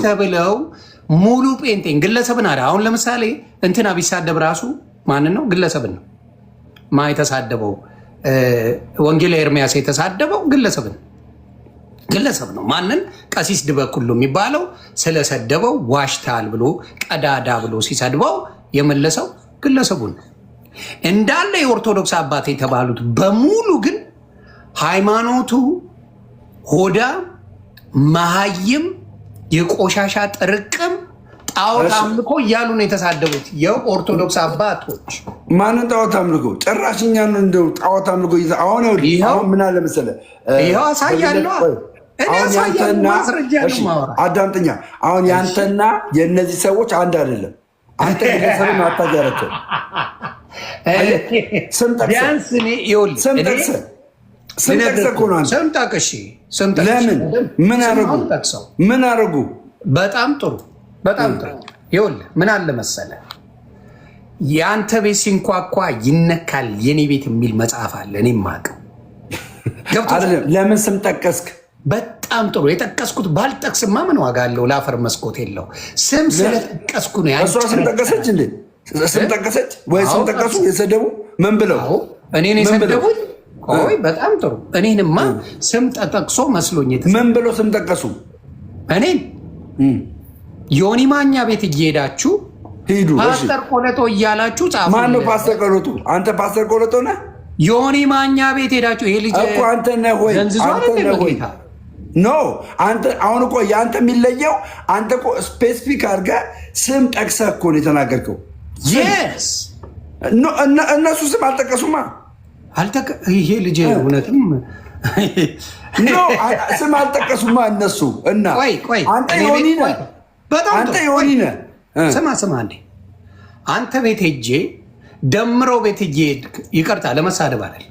ተብለው ሙሉ ጴንጤን ግለሰብን አለ። አሁን ለምሳሌ እንትና ቢሳደብ ራሱ ማንን ነው? ግለሰብን ነው ማ የተሳደበው ወንጌላ ኤርሚያስ የተሳደበው ግለሰብ ነው። ማንን? ቀሲስ ድበኩሉ የሚባለው ስለሰደበው ዋሽታል ብሎ ቀዳዳ ብሎ ሲሰድበው የመለሰው ግለሰቡን ነው። እንዳለ የኦርቶዶክስ አባት የተባሉት በሙሉ ግን ሃይማኖቱ ሆዳ መሃይም የቆሻሻ ጥርቅም ጣዖት አምልኮ እያሉ ነው የተሳደቡት የኦርቶዶክስ አባቶች። ማንን ጣዖት አምልኮ? ጭራሽኛ ነው እንደው ጣዖት አምልኮ ይዘ አሁን ምን አለ መሰለህ፣ ይኸው አሳያለሁ። አዳምጠኛ። አሁን ያንተና የእነዚህ ሰዎች አንድ አይደለም። አንተ ግለሰብን አታጃረቸው። ስም ጠቅሰህ ለምን? ምን አረጉ? በጣም ጥሩ። ይኸውልህ ምን አለ መሰለህ፣ የአንተ ቤት ሲንኳኳ ይነካል የኔ ቤት የሚል መጽሐፍ አለ። እኔ የማውቀው ለምን ስም ጠቀስክ? በጣም ጥሩ። የጠቀስኩት ባልጠቅስማ ምን ዋጋ አለው? ለአፈር መስኮት የለው። ስም ስለጠቀስኩ ነው። እሷ ስም ጠቀሰች እንዴ? ስም ጠቀሰች ወይ? ስም ጠቀሱ? የሰደቡ ምን ብለው? እኔን የሰደቡት? ቆይ በጣም ጥሩ። እኔንማ ስም ተጠቅሶ መስሎኝ። ምን ብለው ስም ጠቀሱ? እኔን ዮኒ ማኛ ቤት እየሄዳችሁ ሂዱ ፓስተር ቆለጦ እያላችሁ ጻፉ። ማን ነው ፓስተር ቆለጦ? አንተ ፓስተር ቆለጦ ነህ? ዮኒ ማኛ ቤት ሄዳችሁ ይሄ ልጅ እኮ አንተ ነህ ወይ? አንተ ነህ ወይ? ኖ አንተ አሁን እኮ የአንተ የሚለየው አንተ እኮ ስፔሲፊክ አድርገህ ስም ጠቅሰህ እኮ ነው የተናገርከው። እነሱ ስም አልጠቀሱማ። ይሄ ልጅ እውነትም ስም አልጠቀሱማ እነሱ። እና አንተ ዮኒ ነህ፣ አንተ ዮኒ ነህ። ስማ እንዴ አንተ ቤት ሄጄ ደምረው ቤት ይቅርታ ለመሳደብ አይደል፣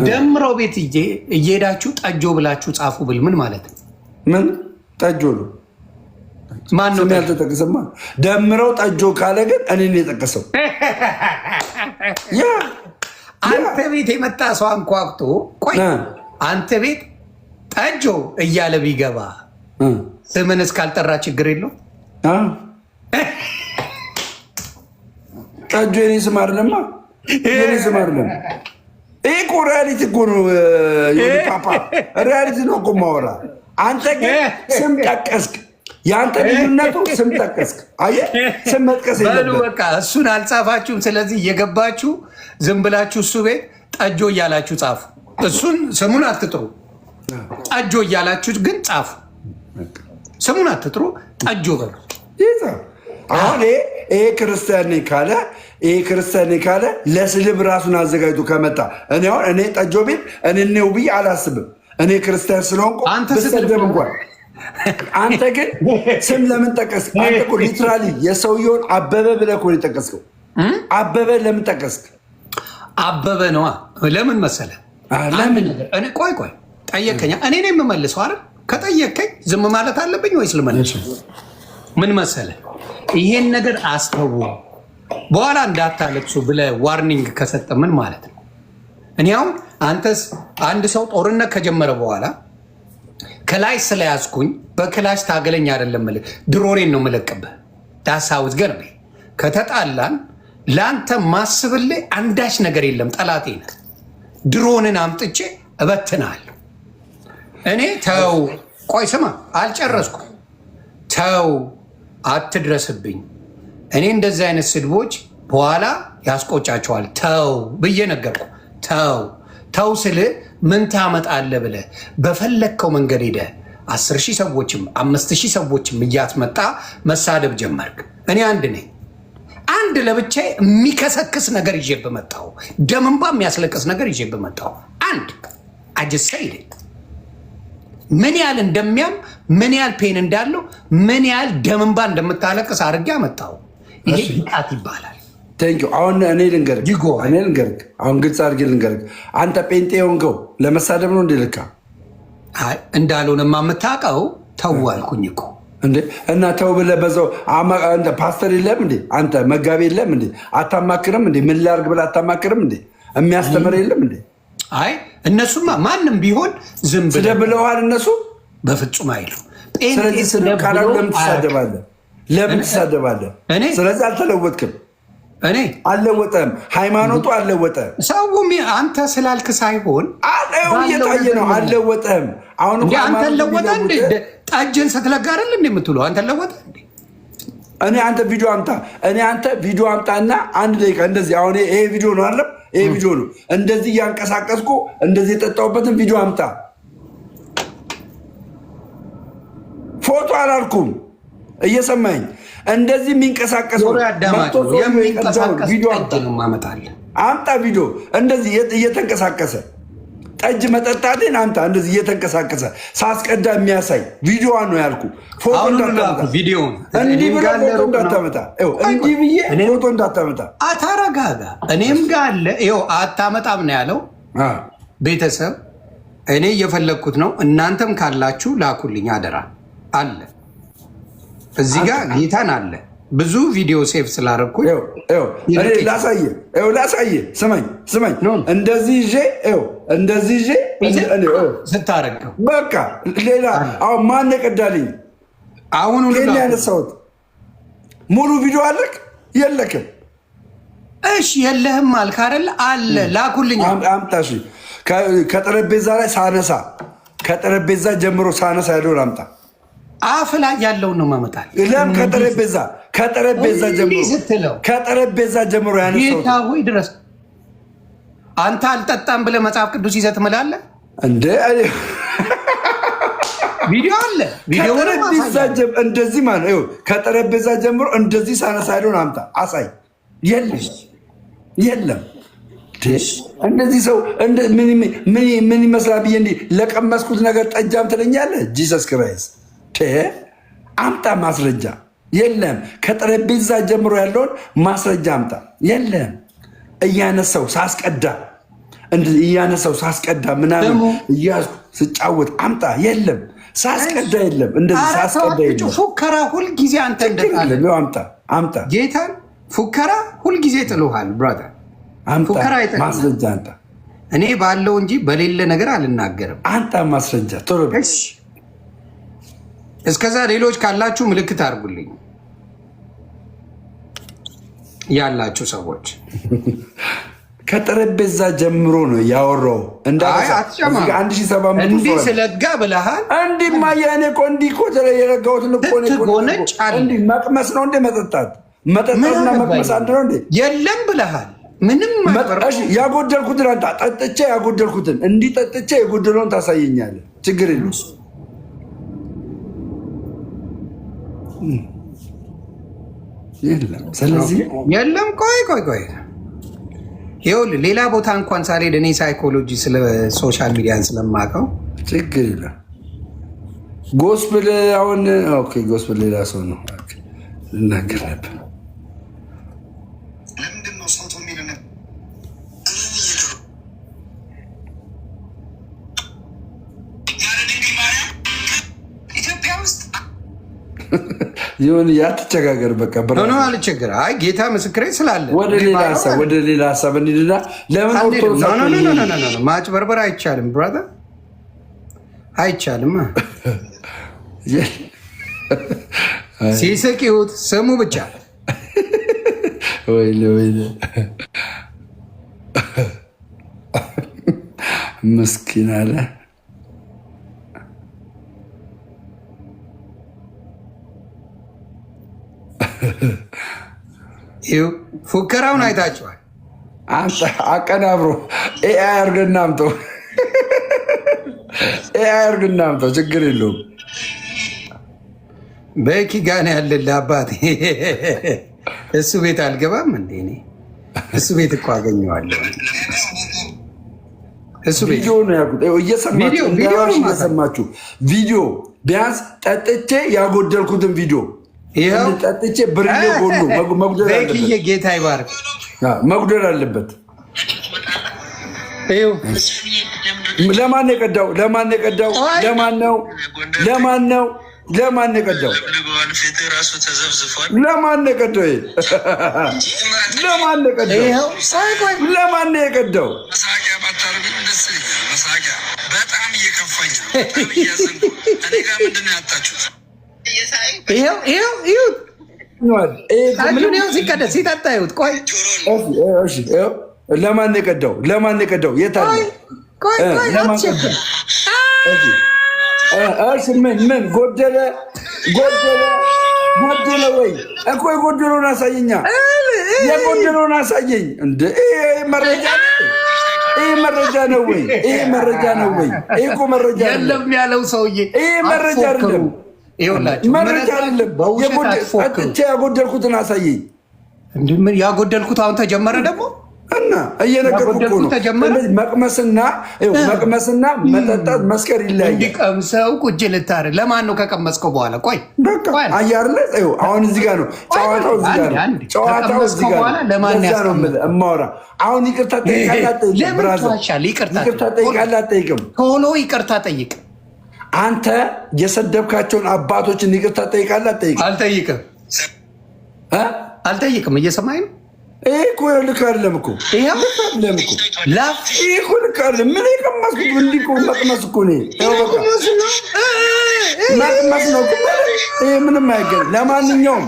ደምረው ቤት እየሄዳችሁ ጠጆ ብላችሁ ጻፉ ብል ምን ማለት ነው? ምን ጠጆ ነው? ማን ነው ያልተጠቀሰማ? ደምረው ጠጆ ካለ ግን እኔን የጠቀሰው አንተ ቤት የመጣ ሰው አንኳኩቶ ቆይ አንተ ቤት ጠጆ እያለ ቢገባ ስምን እስካልጠራ ችግር የለው። ጠጆ የኔ ስም አይደለማ፣ የኔ ስም አይደለም። ይህ እኮ ሪያሊቲ እኮ ነው። ፓፓ ሪያሊቲ ነው እኮ ማወራ። አንተ ግን ስም ጠቀስክ። የአንተ ልዩነቱ ስም ጠቀስክ። አየህ፣ ስም መጥቀስ የለበትም። በቃ እሱን አልጻፋችሁም። ስለዚህ እየገባችሁ ዝም ብላችሁ እሱ ቤት ጠጆ እያላችሁ ጻፉ። እሱን ስሙን አትጥሩ። ጠጆ እያላችሁ ግን ጻፉ። ስሙን አትጥሩ፣ ጠጆ በሉ። አሁን ይሄ ክርስቲያን ነኝ ካለ ለስድብ ራሱን አዘጋጅቶ ከመጣ እኔ ጠጆ ቤት እኔው ብዬ አላስብም። እኔ ክርስቲያን ስለሆንኩ ብሰደብ እንኳን አንተ ግን ስም ለምን ጠቀስክ? አንተ እኮ ሊትራሊ የሰውየውን አበበ ብለህ እኮ ነው የጠቀስከው። አበበ ለምን ጠቀስክ? አበበ ነዋ። ለምን መሰለህ? ቆይ ጠየቀኝ። እኔ ነው የምመልሰው አይደል? ከጠየቀኝ ዝም ማለት አለብኝ ወይስ ልመልስ? ምን መሰለህ፣ ይሄን ነገር አስተው በኋላ እንዳታለቅሱ ብለህ ዋርኒንግ ከሰጠ ምን ማለት ነው? እኔ አሁን አንተስ አንድ ሰው ጦርነት ከጀመረ በኋላ ከላይ ስለያዝኩኝ በክላሽ ታገለኝ አይደለም ምልህ፣ ድሮሬን ነው ምለቅብህ። ዳሳውት ገርቤ ከተጣላን ለአንተ ማስብልህ አንዳች ነገር የለም። ጠላቴ ነህ። ድሮንን አምጥቼ እበትናለሁ። እኔ ተው፣ ቆይ ስማ፣ አልጨረስኩም። ተው አትድረስብኝ። እኔ እንደዚህ አይነት ስድቦች በኋላ ያስቆጫቸዋል። ተው ብዬ ነገርኩ። ተው ስልህ ምን ታመጣለህ ብለህ በፈለግከው መንገድ ሄደህ 10,000 ሰዎችም 5,000 ሰዎችም እያስመጣ መሳደብ ጀመርክ። እኔ አንድ ነኝ። አንድ ለብቻዬ የሚከሰክስ ነገር ይዤ በመጣሁ፣ ደም እንባ የሚያስለቅስ ነገር ይዤ በመጣሁ አንድ አጀሰይድ ምን ያህል እንደሚያም ምን ያህል ፔን እንዳለው ምን ያህል ደም እንባ እንደምታለቅስ አድርጌ አመጣሁ። ይሄ ብቃት ይባላል። አሁን እኔ ልንገርህ፣ አሁን ግልጽ አድርጌ ልንገርህ። አንተ ጴንጤ የሆንከው ለመሳደብ ነው እንዴ? ልካ እንዳልሆነማ የምታውቀው ተው አልኩኝ እኮ እንዴ። እና ተው ብለህ በዛው ፓስተር የለም እንዴ? አንተ መጋቢ የለም እንዴ? አታማክርም እንዴ? ምን ላድርግ ብለህ አታማክርም እንዴ? የሚያስተምር የለም እንዴ? አይ እነሱማ ማንም ቢሆን ዝም ብለህ ብለዋል። እነሱ በፍጹም አይሉ ስለዚህ ስድብ ካላሉ ለምን ትሳደባለህ? ለምን ትሳደባለህ? ስለዚህ አልተለወጥክም። እኔ አልለወጠም። ሃይማኖቱ አልለወጠም። ሰው አንተ ስላልክ ሳይሆን እየታየ ነው። አልለወጠም። አሁን አንተ ለወጠ እንዴ? ጠጅን ስትለጋ አይደል እንዴ የምትውለው? አንተ ለወጠ እንዴ? አንተ ቪዲዮ አምጣ። አንተ ቪዲዮ አምጣና አንድ ደቂቃ እንደዚህ። አሁን ይሄ ቪዲዮ ነው አይደል? ይሄ ቪዲዮ ነው። እንደዚህ እያንቀሳቀስኩ እንደዚህ የጠጣሁበትን ቪዲዮ አምጣ። ፎቶ አላልኩም። እየሰማኝ እንደዚህ የሚንቀሳቀስ ቪዲዮ አምጣ። ቪዲዮ እንደዚህ እየተንቀሳቀሰ ጠጅ መጠጣቴን አምጣ። እንደዚህ እየተንቀሳቀሰ ሳስቀዳ የሚያሳይ ቪዲዮዋን ነው ያልኩ። ፎቶ እንዳታመጣ። እንዲህ ብለህ ፎቶ እንዳታመጣ። እንዲህ ብዬ ፎቶ እንዳታመጣ። አታረጋጋ። እኔም ጋር አለ። ይኸው አታመጣም ነው ያለው። ቤተሰብ እኔ እየፈለግኩት ነው። እናንተም ካላችሁ ላኩልኝ አደራ። አለ እዚህ ጋር ጌታን አለ ብዙ ቪዲዮ ሴፍ ስላደረኩኝ ላሳየ። ስማኝ እንደዚህ ይዤ ስታረገው በቃ ሌላ አሁን ማን ቀዳልኝ? አሁን ያነሳሁት ሙሉ ቪዲዮ አለክ የለክም? እሺ የለህም አልክ አይደል? አለ ላኩልኝ። አምጣ። ከጠረጴዛ ላይ ከጠረጴዛ ጀምሮ ሳነሳ ያለውን አምጣ። አፍ ላይ ያለውን ነው ማመጣል። ለም ከጠረጴዛ ጀምሮ ያነሳው ጌታ ሆይ ድረስ አንተ አልጠጣም ብለህ መጽሐፍ ቅዱስ ይዘህ ትምላለህ እንደ ቪዲዮ አለ። ቪዲዮ እንደዚህ ማለት ነው። ከጠረጴዛ ጀምሮ እንደዚህ ሳነሳ ያለውን አምጣ፣ አሳይ። የለም እንደዚህ ሰው ምን ይመስላል ብዬ እንዲህ ለቀመስኩት ነገር ጠጃም ትለኛለህ? ጂሰስ ክራይስት አምጣ ማስረጃ። የለም ከጠረጴዛ ጀምሮ ያለውን ማስረጃ አምጣ። የለም እያነሳው ሳስቀዳ ምናምን እያዝኩ ስጫወት አምጣ። የለም ሳስቀዳ የለም። እንደዚህ ሳስቀዳ የለም። ፉከራ ሁልጊዜ አንተ እንደጣለ አምጣ። ጌታን ፉከራ ሁልጊዜ ጥሎሃል ብራዘር። ፉከራ ማስረጃ አምጣ። እኔ ባለው እንጂ በሌለ ነገር አልናገርም። አንጣ ማስረጃ ቶሎ። እስከዛ ሌሎች ካላችሁ ምልክት አድርጉልኝ ያላችሁ ሰዎች። ከጠረጴዛ ጀምሮ ነው ያወራው። እንዲህ ስለጋ ብለሃል። እንዲህማ የእኔ እኮ እንዲህ እኮ የረጋሁትን እኮ እንዲህ መቅመስ ነው እንደ መጠጣትና መቅመስ አንድ ነው እንዴ? የለም ብለሃል። ምንም ያጎደልኩትን አንተ ጠጥቼ ያጎደልኩትን እንዲህ ጠጥቼ የጎደለውን ታሳየኛለህ። ችግር የለም። የለም ስለዚህ የለም። ቆይ ይኸውልህ ሌላ ቦታ እንኳን ሳልሄድ እኔ ሳይኮሎጂ ስለ ሶሻል ሚዲያን ስለማውቀው ችግር የለም። ጎስፕል አሁን ጎስፕል ሌላ ሰው ነው ልናገር ነበር። ይሁን ያትቸጋገር በቃ አልቸገር። አይ ጌታ ምስክሬ ስላለ ወደ ሌላ ሀሳብ እንሂድና ለምን ማጭበርበር አይቻልም ብራዘር፣ አይቻልም። ሲስቅ ይሁት ስሙ ብቻ ምስኪን አለ። ፉከራውን አይታችኋል። አቀናብሮ ኤአይ አድርገን አምጠው ችግር የለውም። በኪ ጋር ያለልህ አባቴ። እሱ ቤት አልገባም እንዴ? እኔ እሱ ቤት እኮ አገኘዋለሁ። እሱ ቤት ነው ያልኩት። እየሰማችሁ ቪዲዮ ቢያንስ ጠጥቼ ያጎደልኩትን ቪዲዮ ጠጥቼ ብርሌ ጎሉ ጌታ ይባርክ መጉደል አለበት። ለማን የቀዳው? ለማን የቀዳው? ለማን ነው? ለማን ነው? ለማን የቀዳው? ለማን የቀዳው? ለማን የቀዳው? ለማን የቀዳው? መሳቂያ በጣም እየከፋኝ ነው። በጣም እያዘንኩ እኔ ጋር ምንድን ነው ያጣችሁት? ይኸው ሲቀደስ ሲጠጣ ይሁት። ቆይ ለማን የቀዳው? ለማን የቀዳው? የት አለ? ምን ጎደለ? ጎደለ ወይ እኮ የጎደለውን አሳየኛ። የጎደለውን አሳየኝ። እንደ መረጃ ነው ወይ? ይሄ መረጃ ነው ወይ? ይሄ እኮ መረጃ የለም ያለው ሰውዬ ይሄ መረጃ አይደለም። መረጃ አይደለም። ያጎደልኩትን አሳየኝ። ምን ያጎደልኩት? አሁን ተጀመረ ደግሞ እና እየነገርኩህ እኮ ነው። መቅመስና መጠጣት መስከር ይለያያል። እንዲቀምሰው ቁጭ ልታደርግ ለማን ነው ከቀመስከው በኋላ? ቆይ አያርለ አሁን እዚህ ጋር ነው ጨዋታው። እዚህ ጋር ነው ጨዋታው። እዚህ ጋር ለማን ያስቀምጥ? አሁን ይቅርታ ጠይቃለህ አትጠይቅም? ቶሎ ይቅርታ ጠይቅ። አንተ የሰደብካቸውን አባቶችን ይቅርታ ጠይቃለህ አትጠይቅም? አልጠይቅም። እየሰማኝ ነው። ይሄ እኮ ልክ አይደለም እኮ። ይሄ እኮ ልክ አይደለም። ምን የቀመስኩት? እንዲህ እኮ መቅመስ እኮ ነው። መቅመስ ነው እኮ። ይሄ ምንም አይገርም። ለማንኛውም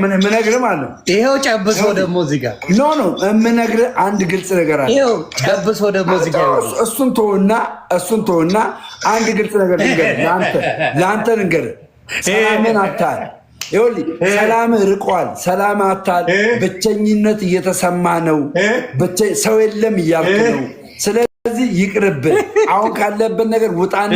የምነግርህ ማለት ነው። ይሄው ጨብሶ ደግሞ እዚህ ጋር የምነግርህ አንድ ግልጽ ነገር አለ። ይሄው ጨብሶ ደግሞ እዚህ ጋር እሱን ተወውና አንድ ግልጽ ነገር ልንገርህ። ለአንተ ልንገርህ። ሰላምን አታል። ይኸውልህ ሰላምህ ርቋል። ሰላም አታል። ብቸኝነት እየተሰማ ነው። ሰው የለም እያልክ ነው። ስለዚህ ይቅርብህ። አሁን ካለብን ነገር ውጣና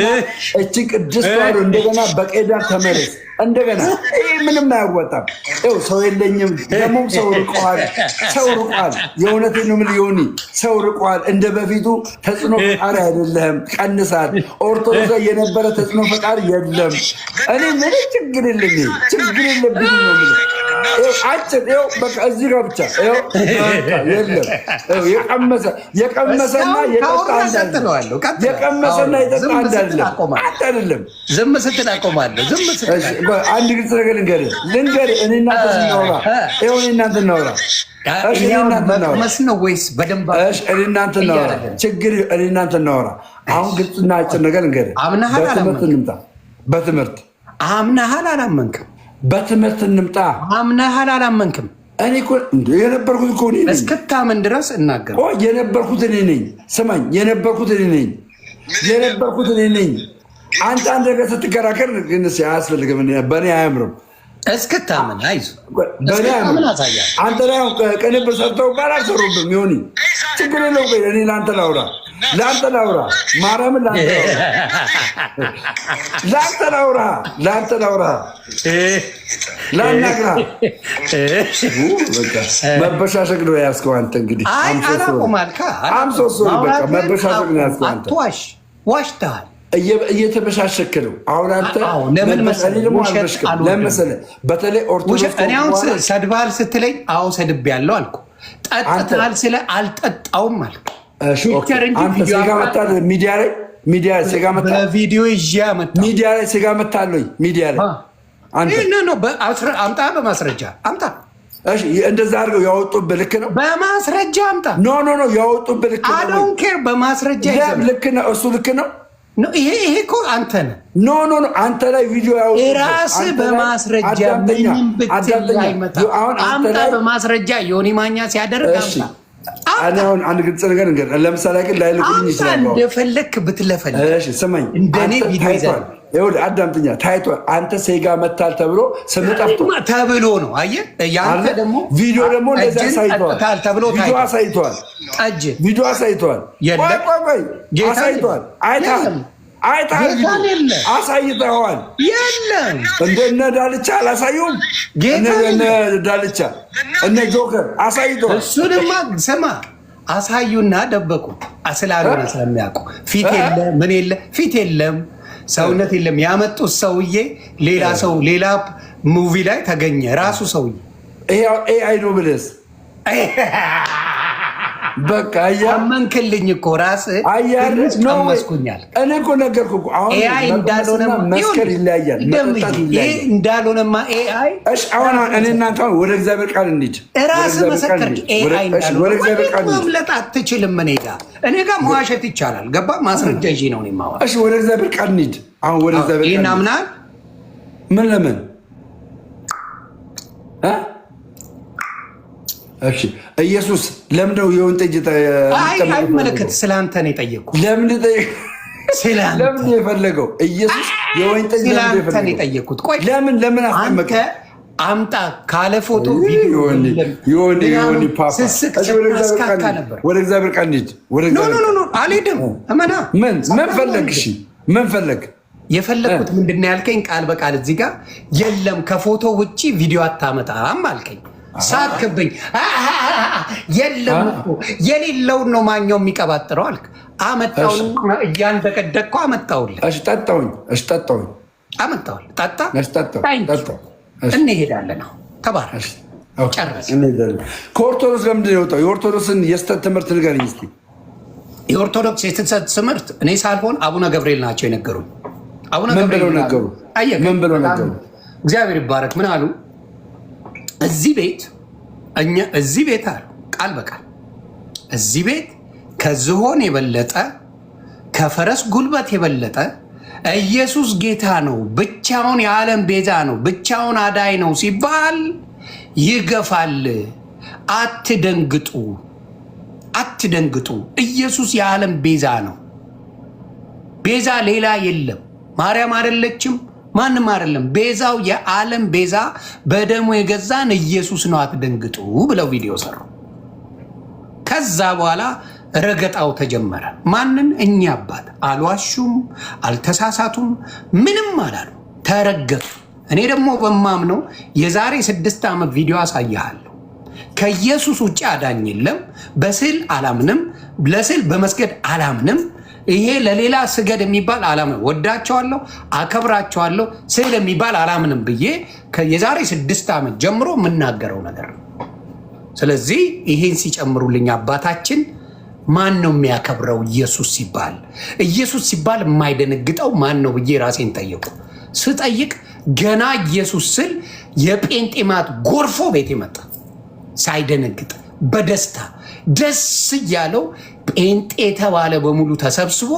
እችን ቅድስት ተዋሕዶ እንደገና በቀዳ ተመለስ። እንደገና ይህ ምንም አያወጣም። ይኸው ሰው የለኝም። ደግሞ ሰው ርቋል። የእውነቴን ነው የምልህ ዮኒ፣ ሰው ርቋል። እንደ በፊቱ ተጽዕኖ ፈጣሪ አይደለህም። ቀንሳል። ኦርቶዶክስ የነበረ ተጽዕኖ ፈጣሪ የለም። እኔ ምን ችግር የለብኝም ነው የምልህ። አጭር በቃ እዚህ ጋር ብቻ የለም። የቀመሰና የጠጣ አንድ አይደለም። ዝም ስትል አቆማለሁ። አንድ ግልጽ ነገር ልንገርህ። እኔ እናንተ እናውራ። መቅመስ ነው ወይስ በደንብ? እኔ እናንተ እናውራ። አሁን ግልጽና አጭር ነገር ልንገርህ። በትምህርት አምናሃል አላመንክም? በትምህርት እንምጣ። አምናሃል አላመንክም? እኔ የነበርኩት እኮ እኔ ነኝ። እስክታምን ድረስ እናገር። የነበርኩት እኔ ነኝ። ስማኝ፣ የነበርኩት እኔ ነኝ። አንተ አንድ ነገር ስትከራከር ግን አያስፈልግም። በእኔ አያምርም። እስክታምን አይዞህ፣ አንተ ላይ ቅንብር ሰርተው ባል አልሰሩብም። ይሁን ችግር የለውም። እኔ ለአንተ ላውራ ማርያምን ለአንተ ላውራ ላናግራ። መበሻሸቅ ነው ያዝከው አንተ። እንግዲህ መበሻሸቅ ነው ያዝከው አንተ። ዋሽተሃል። እየተበሻሸክ ነው አሁን አንተ። ለምን መሰለህ በተለይ ኦርቶዶክስ ሰድባል ስትለኝ አዎ ሰድቤያለሁ አልኩ። ጠጥተሃል ስለ አልጠጣውም አልኩ። ሚዲያ ላይ ሴጋ መታለኝ። ሚዲያ ላይ አምጣ፣ በማስረጃ አምጣ። እንደዛ አድርገው ያወጡብህ ልክ ነው። በማስረጃ አምጣ። ኖ ያወጡብህ ልክ ነው። አዶንት ኬር። በማስረጃ ልክ ነው። እሱ ልክ ነው። ይሄ እኮ አንተ ነህ። ኖ አንተ ላይ ቪዲዮ ራስህ በማስረጃ ምንም ብትል አይመጣም። አምጣ በማስረጃ ዮኒ ማኛ ሲያደርግ አምጣ። አሁን አንድ ግልጽ ነገር እንገር። ለምሳሌ ግን ላይልኩልኝ ይችላል። እንደፈለክ ብትለፈልግ። ስማኝ፣ እንደኔ ቪዲዮ ይዘህ አዳምጥኛ። ታይቷል። አንተ ሴጋ መታል ተብሎ ስም ጠፍቶ ተብሎ ነው። አየህ፣ ያንተ ደግሞ ቪዲዮ ደግሞ እንደዛ አሳይቷል። ቪዲዮ አሳይቷል። ቪዲዮ አሳይቷል። አሳይቷል። አይተሃል። አሳይተዋል። የለም እንደነ ዳልቻ አላሳዩም። እነ ዳልቻ እነ ጆከር አሳይተዋል። እሱንማ ስማ፣ አሳዩና ደበቁ። ስላልሆነ ስለሚያውቁ ፊት የለ ምን የለ ፊት የለም ሰውነት የለም። ያመጡት ሰውዬ ሌላ ሰው ሌላ ሙቪ ላይ ተገኘ። ራሱ ሰውዬ ኤአይ ነው ብለስ በቃ አመንክልኝ እኮ ራስህ ቀመስኩኛል። እኔ እኮ ነገርኩህ እኮ አሁን ኤአይ እንዳልሆነማ መስከር ይለያያል፣ መጠጣት ይለያያል። እንዳልሆነማ ኤአይ አሁን እኔ እናንተ ወደ እግዚአብሔር ቃል እንሂድ። ራስህ መሰከርክ። ኤአይ እንዳልሆነ ማምለጥ አትችልም። እኔ ጋር መዋሸት ይቻላል። ገባ? ማስረጃ ይዤ ነው የማወራው። እሺ ወደ እግዚአብሔር ቃል እንሂድ። አሁን ወደ እግዚአብሔር ቃል እናምናል። ምን ለምን እሺ ኢየሱስ ለምንድነው የወይን ጠጅ አይመለከት? ስለአንተ ነው የጠየቅኩት። ለምን የፈለገው ኢየሱስ የወይን ጠጅ ስለአንተ ነው የጠየቅኩት። ቆይ ለምን አስጠመቀ? አምጣ ካለ ፎቶ ቪዲዮ ስስቅ ነበር። ወደ እግዚአብሔር ቃል እንሂድ። አልሄድም። እመና ምን ፈለግ? እሺ ምን ፈለግ? የፈለግኩት ምንድን ነው ያልከኝ? ቃል በቃል እዚህ ጋር የለም ከፎቶ ውጭ ቪዲዮ አታመጣም አልከኝ። ሳክብኝ። የለም እኮ የሌለውን ነው ማኛው የሚቀባጥረው አልክ። አመጣውን እያንደቀደቅኩ አመጣውልህ። እሺ ጠጣሁኝ። አመጣውልህ። ጠጣ። እንሄዳለን። ነው ተባረክ። ጨረስ። ከኦርቶዶክስ ለምንድን ነው የወጣው? የኦርቶዶክስን የስተት ትምህርት ንገረኝ እስኪ። የኦርቶዶክስ የስተት ትምህርት እኔ ሳልሆን አቡነ ገብርኤል ናቸው የነገሩኝ። አቡነ ገብርኤል ምን ብለው ነገሩ? እግዚአብሔር ይባረክ። ምን አሉ? እዚህ ቤት አሉ ቃል በቃል እዚህ ቤት ከዝሆን የበለጠ ከፈረስ ጉልበት የበለጠ ኢየሱስ ጌታ ነው፣ ብቻውን የዓለም ቤዛ ነው፣ ብቻውን አዳይ ነው ሲባል ይገፋል። አትደንግጡ። ኢየሱስ የዓለም ቤዛ ነው። ቤዛ ሌላ የለም። ማርያም አይደለችም፣ ማንም አይደለም። ቤዛው የዓለም ቤዛ በደሙ የገዛን ኢየሱስ ነው። አትደንግጡ ብለው ቪዲዮ ሰሩ። ከዛ በኋላ ረገጣው ተጀመረ። ማንን? እኛ አባት። አልዋሹም፣ አልተሳሳቱም፣ ምንም አላሉ። ተረገጡ። እኔ ደግሞ በማምነው የዛሬ 6 ዓመት ቪዲዮ አሳያለሁ። ከኢየሱስ ውጭ አዳኝ የለም። በስዕል አላምንም፣ ለስዕል በመስገድ አላምንም። ይሄ ለሌላ ስገድ የሚባል አላምንም። ወዳቸዋለሁ፣ አከብራቸዋለሁ፣ ስዕል የሚባል አላምንም ብዬ የዛሬ 6 ዓመት ጀምሮ የምናገረው ነገር ነው። ስለዚህ ይሄን ሲጨምሩልኝ አባታችን ማን ነው የሚያከብረው? ኢየሱስ ሲባል የማይደነግጠው ማን ነው ብዬ ራሴን ጠየቁ። ስጠይቅ ገና ኢየሱስ ስል የጴንጤማት ጎርፎ ቤት መጣ። ሳይደነግጥ በደስታ ደስ እያለው ጴንጤ የተባለ በሙሉ ተሰብስቦ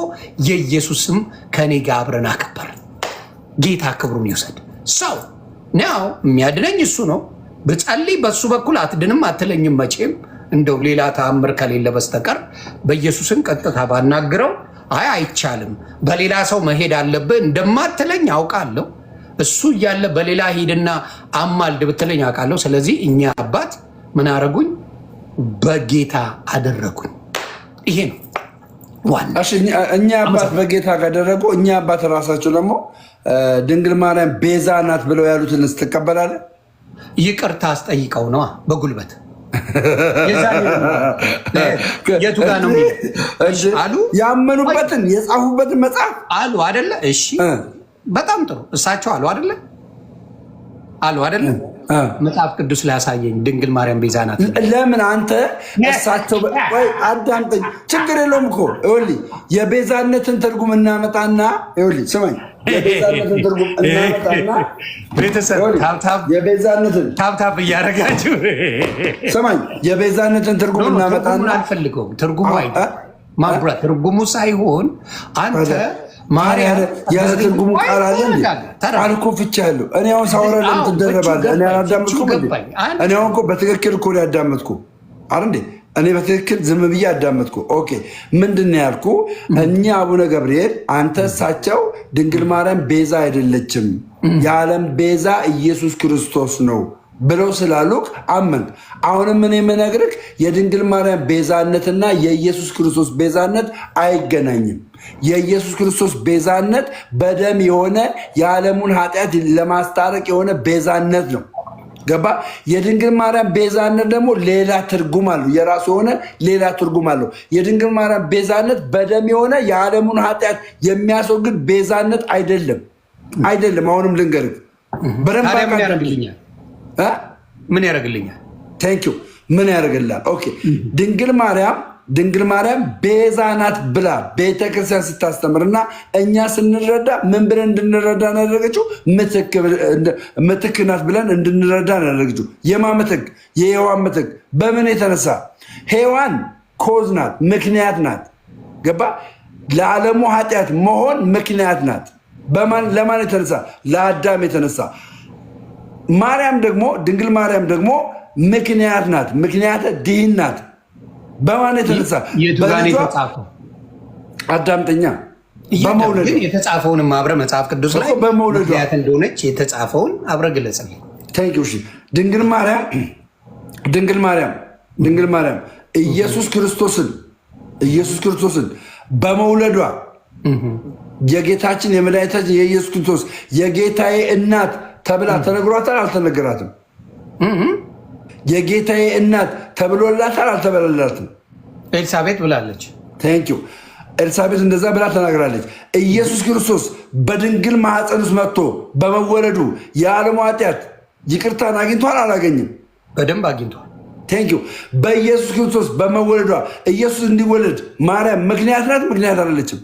የኢየሱስም ከኔ ጋር አብረን አከበርን። ጌታ ክብሩን ይውሰድ። ሰው ነው የሚያድነኝ እሱ ነው። ብጸልይ በሱ በኩል አትድንም አትለኝም መቼም እንደው ሌላ ተአምር ከሌለ በስተቀር በኢየሱስን ቀጥታ ባናግረው አይቻልም። በሌላ ሰው መሄድ አለብህ እንደማትለኝ አውቃለሁ። እሱ እያለ በሌላ ሂድና አማልድ ብትለኝ አውቃለሁ። ስለዚህ እኛ አባት ምን አረጉኝ? በጌታ አደረጉኝ። ይሄ ነው ዋና። እኛ አባት በጌታ ካደረጉ እኛ አባት ራሳቸው ደግሞ ድንግል ማርያም ቤዛ ናት ብለው ያሉትን ስትቀበላለህ? ይቅርታ አስጠይቀው ነዋ በጉልበት የቱ ጋር ነው አሉ? ያመኑበትን የጻፉበትን መጽሐፍ አሉ አደለ? እሺ በጣም ጥሩ። እሳቸው አሉ አደለ? መጽሐፍ ቅዱስ ላይ ያሳየኝ ድንግል ማርያም ቤዛ ናት። ለምን አንተ እሳቸው አዳምጠኝ፣ ችግር የለውም እኮ ይኸውልህ፣ የቤዛነትን ትርጉም እናመጣና ይኸውልህ፣ ስማኝ፣ የቤዛነትን ትርጉም እናመጣና ቤተሰብ ታብታብ እያደረጋችሁ ስማኝ፣ የቤዛነትን ትርጉም እናመጣና አልፈልገውም። ትርጉሙ ማብራት ትርጉሙ ሳይሆን አንተ ማርያም ትርጉሙ ቃል አለ እንዴ? ቃል እኮ ፍቻ ያለው እኔ አሁን ሳወራ ለምን ትደረባለህ? እኔ አላዳመጥኩም እንዴ? እኔ አሁን እኮ በትክክል እኮ ያዳመጥኩ አይደል እንዴ? እኔ በትክክል ዝም ብዬ አዳመጥኩ። ኦኬ ምንድን ነው ያልኩ? እኛ አቡነ ገብርኤል አንተ እሳቸው ድንግል ማርያም ቤዛ አይደለችም፣ የዓለም ቤዛ ኢየሱስ ክርስቶስ ነው ብለው ስላሉክ አመንክ። አሁንም እኔ የምነግርህ የድንግል ማርያም ቤዛነትና የኢየሱስ ክርስቶስ ቤዛነት አይገናኝም። የኢየሱስ ክርስቶስ ቤዛነት በደም የሆነ የዓለሙን ኃጢአት ለማስታረቅ የሆነ ቤዛነት ነው። ገባ? የድንግል ማርያም ቤዛነት ደግሞ ሌላ ትርጉም አለው፣ የራሱ የሆነ ሌላ ትርጉም አለው። የድንግል ማርያም ቤዛነት በደም የሆነ የዓለሙን ኃጢአት የሚያስወግድ ቤዛነት አይደለም። አሁንም ልንገርህ በደንብ ምን ያደርግልኛል? ቴንክ ዩ ምን ያደርግላል? ኦኬ ድንግል ማርያም ቤዛ ናት ብላ ቤተክርስቲያን ስታስተምርና እኛ ስንረዳ ምን ብለን እንድንረዳ ያደረገችው? ምትክ ናት ብለን እንድንረዳ ያደረገችው። የማ ምትክ? የሔዋን ምትክ። በምን የተነሳ? ሔዋን ኮዝ ናት፣ ምክንያት ናት። ገባ? ለዓለሙ ኃጢአት መሆን ምክንያት ናት። ለማን የተነሳ? ለአዳም የተነሳ። ማርያም ደግሞ ድንግል ማርያም ደግሞ ምክንያት ናት፣ ምክንያተ ድኅን ናት። በማን የተነሳ? አዳምጠኛ በመውለድ የተጻፈውንም አብረህ መጽሐፍ ቅዱስ ላይ ምክንያት እንደሆነች የተጻፈውን አብረህ ግለጽልኝ። ድንግል ማርያም ኢየሱስ ክርስቶስን በመውለዷ የጌታችን የመድኃኒታችን የኢየሱስ ክርስቶስ የጌታዬ እናት ተብላ ተነግሯታል? አልተነገራትም? የጌታዬ እናት ተብሎላታል? አልተበለላትም? ኤልሳቤጥ ብላለች። ቴንኪው። ኤልሳቤጥ እንደዛ ብላ ተናግራለች። ኢየሱስ ክርስቶስ በድንግል ማኅፀን ውስጥ መጥቶ በመወለዱ የዓለሙ ኃጢአት ይቅርታን አግኝቷል? አላገኝም? በደንብ አግኝቷል። ቴንኪው። በኢየሱስ ክርስቶስ በመወለዷ ኢየሱስ እንዲወለድ ማርያም ምክንያት ናት? ምክንያት አይደለችም?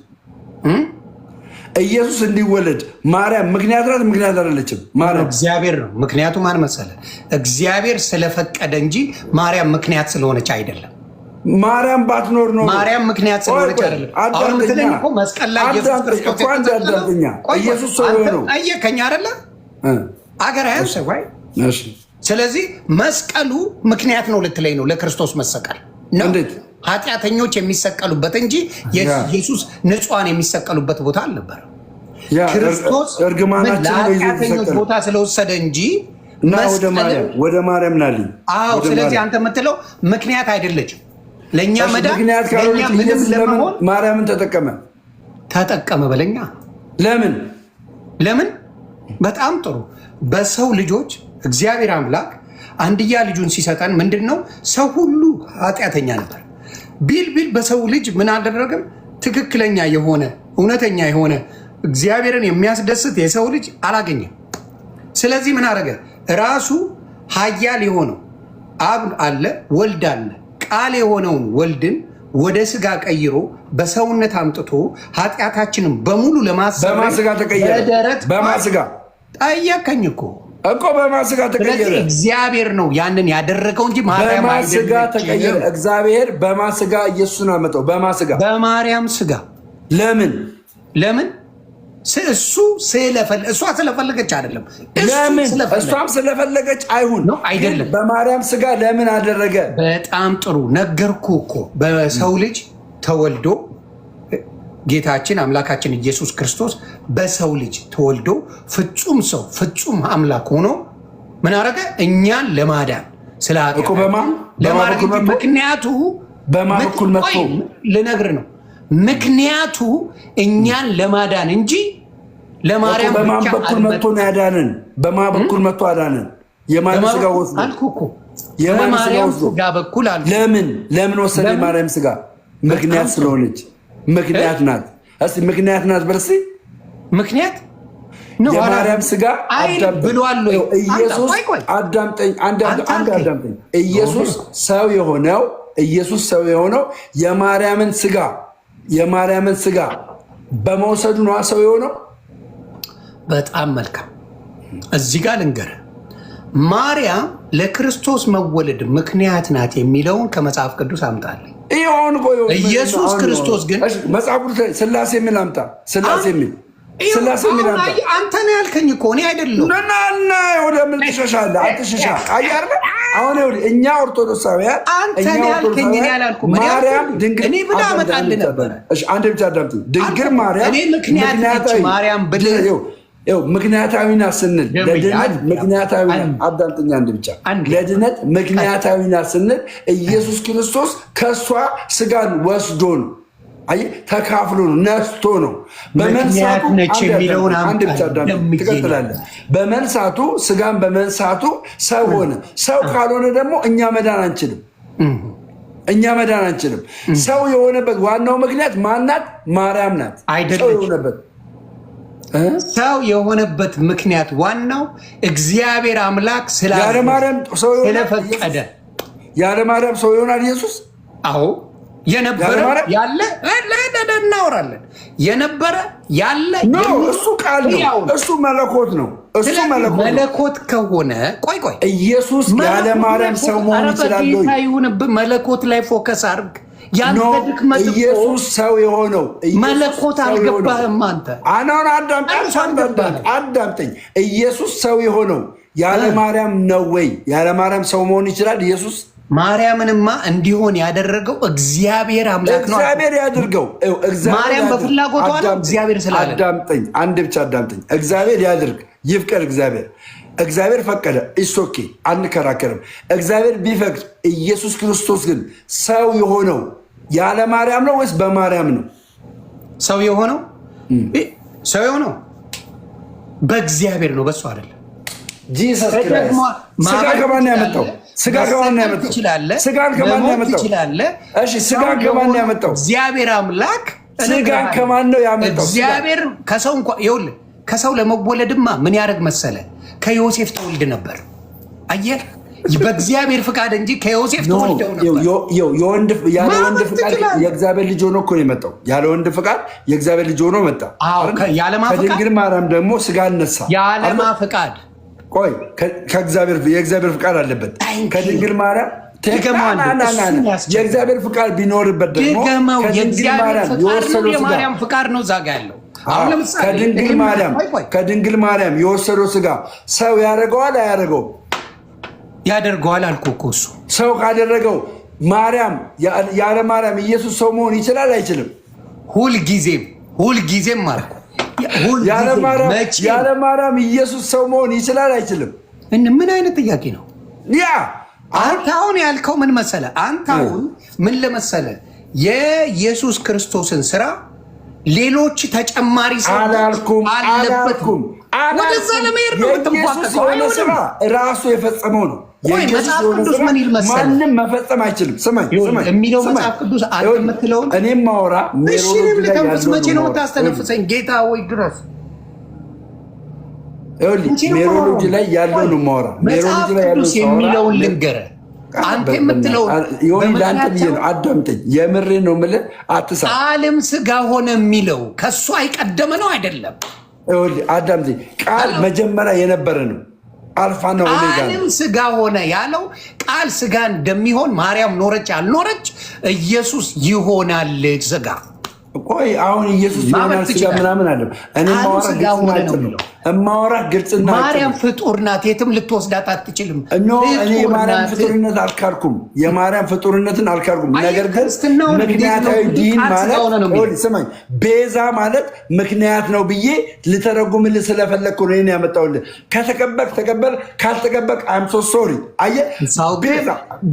ኢየሱስ እንዲወለድ ማርያም ምክንያት ናት? ምክንያት አይደለችም? እግዚአብሔር ነው። ምክንያቱ ማን መሰለህ? እግዚአብሔር ስለፈቀደ እንጂ ማርያም ምክንያት ስለሆነች አይደለም። ማርያም ባትኖር ነው። ማርያም ምክንያት ስለሆነች አይደለም። አሁን ምትለኝ እኮ መስቀል ላይ ኢየሱስ ክርስቶስ ኢየሱስ ሰው ነው። ጠየከኝ አይደለ? አገር ያሰው ወይ? ስለዚህ መስቀሉ ምክንያት ነው ልትለኝ ነው? ለክርስቶስ መሰቀል ነው ኃጢአተኞች የሚሰቀሉበት እንጂ ኢየሱስ ንጹሐን የሚሰቀሉበት ቦታ አልነበረ። ክርስቶስ ለኃጢአተኞች ቦታ ስለወሰደ እንጂ ወደ ማርያም ናልኝ። አዎ፣ ስለዚህ አንተ የምትለው ምክንያት አይደለችም ለእኛ መዳን። ማርያምን ተጠቀመ በለኛ። ለምን? በጣም ጥሩ። በሰው ልጆች እግዚአብሔር አምላክ አንድያ ልጁን ሲሰጠን ምንድን ነው? ሰው ሁሉ ኃጢአተኛ ነበር ቢል በሰው ልጅ ምን አልደረገም? ትክክለኛ የሆነ እውነተኛ የሆነ እግዚአብሔርን የሚያስደስት የሰው ልጅ አላገኘም። ስለዚህ ምን አደረገ? ራሱ ኃያል የሆነው አብ አለ፣ ወልድ አለ። ቃል የሆነውን ወልድን ወደ ስጋ ቀይሮ በሰውነት አምጥቶ ኃጢአታችንን በሙሉ ለማሰብ በማስጋ ተቀየረ። በማስጋ ጠየቀኝ እኮ በማስጋ ተቀየረ። እግዚአብሔር ነው ያንን ያደረገው እንጂ ማርያም በማስጋ ተቀየረ። እግዚአብሔር በማስጋ ኢየሱስን አመጣው። በማርያም ስጋ። ለምን? እሷ ስለፈለገች አይደለም። እሷም ስለፈለገች አይደለም። በማርያም ስጋ ለምን አደረገ? በጣም ጥሩ ነገርኩ እኮ። በሰው ልጅ ተወልዶ ጌታችን አምላካችን ኢየሱስ ክርስቶስ በሰው ልጅ ተወልዶ ፍጹም ሰው ፍጹም አምላክ ሆኖ ምን አደረገ? እኛን ለማዳን ምክንያቱ በማበኩል መጥቶ ልነግር ነው። ምክንያቱ እኛን ለማዳን እንጂ ለማርያም በማን በኩል መጥቶ ነው ያዳነን? በማን በኩል መጥቶ አዳነን? የማርያም ስጋ ወስዶ አልኩ እኮ። የማርያም ስጋ በኩል አልኩ። ለምን ወሰደ የማርያም ስጋ? ምክንያት ስለሆነች ምክንያት ናት። እስቲ ምክንያት ናት በርሲ። ምክንያት ነው የማርያም ስጋ ብሏል። ኢየሱስ አዳምጠኝ፣ አዳምጠኝ። ኢየሱስ ሰው የሆነው የማርያምን ስጋ በመውሰዱ ነው ሰው የሆነው። በጣም መልካም። እዚህ ጋር ልንገርህ፣ ማርያም ለክርስቶስ መወለድ ምክንያት ናት የሚለውን ከመጽሐፍ ቅዱስ አምጣልኝ። ኢየሱስ ክርስቶስ ግን መጽሐፍ ቅዱስ ስላሴ የሚል አምጣ። ስላሴ የሚል አንተ ነው ያልከኝ እኮ እኔ አይደለሁም። ወደ ምን ትሸሻለህ? አትሸሻ። አሁን እኛ ኦርቶዶክሳውያን አንተ ነው ያልከኝ፣ እኔ አላልኩም። ማርያም ድንግል እኔ ብላ አመጣልህ ነበር። አንድ ብቻ አዳምጥ። ድንግል ማርያም እኔ ምክንያት ማርያም ብለህ ምክንያታዊ ናት ስንል ለድነት ምክንያታዊ ናት። አዳምጠኛ አንድ ብቻ ለድነት ምክንያታዊ ናት ስንል ኢየሱስ ክርስቶስ ከእሷ ስጋን ወስዶ ነው፣ ተካፍሎ ነው፣ ነስቶ ነው። በመንሳቱ አንድ ብቻ ትቀጥላለህ። በመንሳቱ ስጋን በመንሳቱ ሰው ሆነ። ሰው ካልሆነ ደግሞ እኛ መዳን አንችልም። ሰው የሆነበት ዋናው ምክንያት ማናት? ማርያም ናት። ሰው የሆነበት ምክንያት ዋናው እግዚአብሔር አምላክ ስለፈቀደ ያለ ማርያም ሰው ይሆናል ኢየሱስ? አዎ የነበረ ያለ እናወራለን። የነበረ ያለ እሱ ቃል ነው። እሱ መለኮት ነው። እሱ መለኮት ከሆነ ቆይ ኢየሱስ ያለ ማርያም ሰው መሆን ይችላል ወይ? መለኮት ላይ ፎከስ አድርግ። ያንተ ድክመት ኢየሱስ ሰው የሆነው መለኮት አልገባህም አንተ። አናን አዳምጠኝ። ኢየሱስ ሰው የሆነው ያለ ማርያም ነው ወይ? ያለ ማርያም ሰው መሆን ይችላል ኢየሱስ? ማርያምንማ እንዲሆን ያደረገው እግዚአብሔር አምላክ ነው። እግዚአብሔር ያድርገው። ማርያም በፍላጎቷ ነው፣ እግዚአብሔር ስላለ። አዳምጠኝ፣ አንድ ብቻ አዳምጠኝ። እግዚአብሔር ያድርግ፣ ይፍቀድ። እግዚአብሔር ፈቀደ፣ ኢሶኬ አንከራከርም። እግዚአብሔር ቢፈቅድ፣ ኢየሱስ ክርስቶስ ግን ሰው የሆነው ያለ ማርያም ነው ወይስ በማርያም ነው? ሰው የሆነው በእግዚአብሔር ነው፣ በሱ አይደለም። ጂሰስ ክራይስት ስጋ ከማን ያመጣው? ስጋን ከማን ያመጣው? እሺ ስጋን ከማን ያመጣው? እግዚአብሔር አምላክ። ስጋን ከማን ነው ያመጣው? እግዚአብሔር ከሰው እንኳን ይኸውልህ፣ ከሰው ለመወለድማ ምን ያደርግ መሰለ? ከዮሴፍ ተወልድ ነበር። አየህ፣ በእግዚአብሔር ፍቃድ እንጂ ከዮሴፍ ተወልደው ነበር። ያለ ወንድ ፍቃድ የእግዚአብሔር ልጅ ሆኖ እኮ ነው የመጣው። ያለ ወንድ ፍቃድ የእግዚአብሔር ልጅ ሆኖ መጣ። ከድንግል ማርያም ደግሞ ስጋ ነሳ። ያለማ ፍቃድ ቆይ የእግዚአብሔር ፍቃድ አለበት። ከድንግል ማርያም የእግዚአብሔር ፍቃድ ቢኖርበት ደግሞ የማርያም ፍቃድ ነው እዛ ጋ ያለው። ከድንግል ማርያም የወሰደው ስጋ ሰው ያደርገዋል አያደርገውም? ያደርገዋል አልኩህ እኮ። እሱ ሰው ካደረገው ማርያም ያለ ማርያም ኢየሱስ ሰው መሆን ይችላል አይችልም? ሁልጊዜም አልኩህ። ያለ ማርያም ኢየሱስ ሰው መሆን ይችላል አይችልም? ምን አይነት ጥያቄ ነው? አንተ አሁን ያልከው ምን መሰለ? አንተ አሁን ምን ለመሰለ የኢየሱስ ክርስቶስን ስራ ሌሎች ተጨማሪ አላልኩም። ወደዛ ለመሄድ ነው የምትንፏቀቀው። ራሱ የፈጸመው ነው። መጽሐፍ ቅዱስ ምን ይል መሰለ? ማንም መፈጸም አይችልም። የሚለው መጽሐፍ ቅዱስ አንተ የምትለውን እኔም ማወራ መቼ ነው የምታስተነፍሰኝ? ጌታ ወይ ድረስ ሜሮሎጂ ላይ ያለው ነው ማወራ። መጽሐፍ ቅዱስ የሚለውን ልንገርህ። አንተ የምትለው ለአንተ ብዬ ነው። አዳምጠኝ፣ የምሬ ነው የምልህ። አትሳ ቃልም ስጋ ሆነ የሚለው ከእሱ አይቀደመ ነው አይደለም? አዳምጠኝ። ቃል መጀመሪያ የነበረ ነው። አልፋ ነው ኦሜጋ ነው። ቃልም ስጋ ሆነ ያለው ቃል ስጋ እንደሚሆን ማርያም ኖረች አልኖረች ኢየሱስ ይሆናል ስጋ። ቆይ አሁን ኢየሱስ ይሆናል ስጋ ምናምን አለ። እኔ ማወራ ግልጽና ማርያም ፍጡር ናት፣ የትም ልትወስዳት አትችልም። እኔ የማርያም ፍጡርነት አልካልኩም፣ የማርያም ፍጡርነትን አልካልኩም። ነገር ግን ምክንያታዊ ዲን ማለት ስማኝ፣ ቤዛ ማለት ምክንያት ነው ብዬ ልተረጉምልህ ስለፈለግኩ ነው እኔ ያመጣሁልህ። ከተቀበልክ ተቀበል፣ ካልተቀበልክ አም ሶ ሶሪ። አየህ፣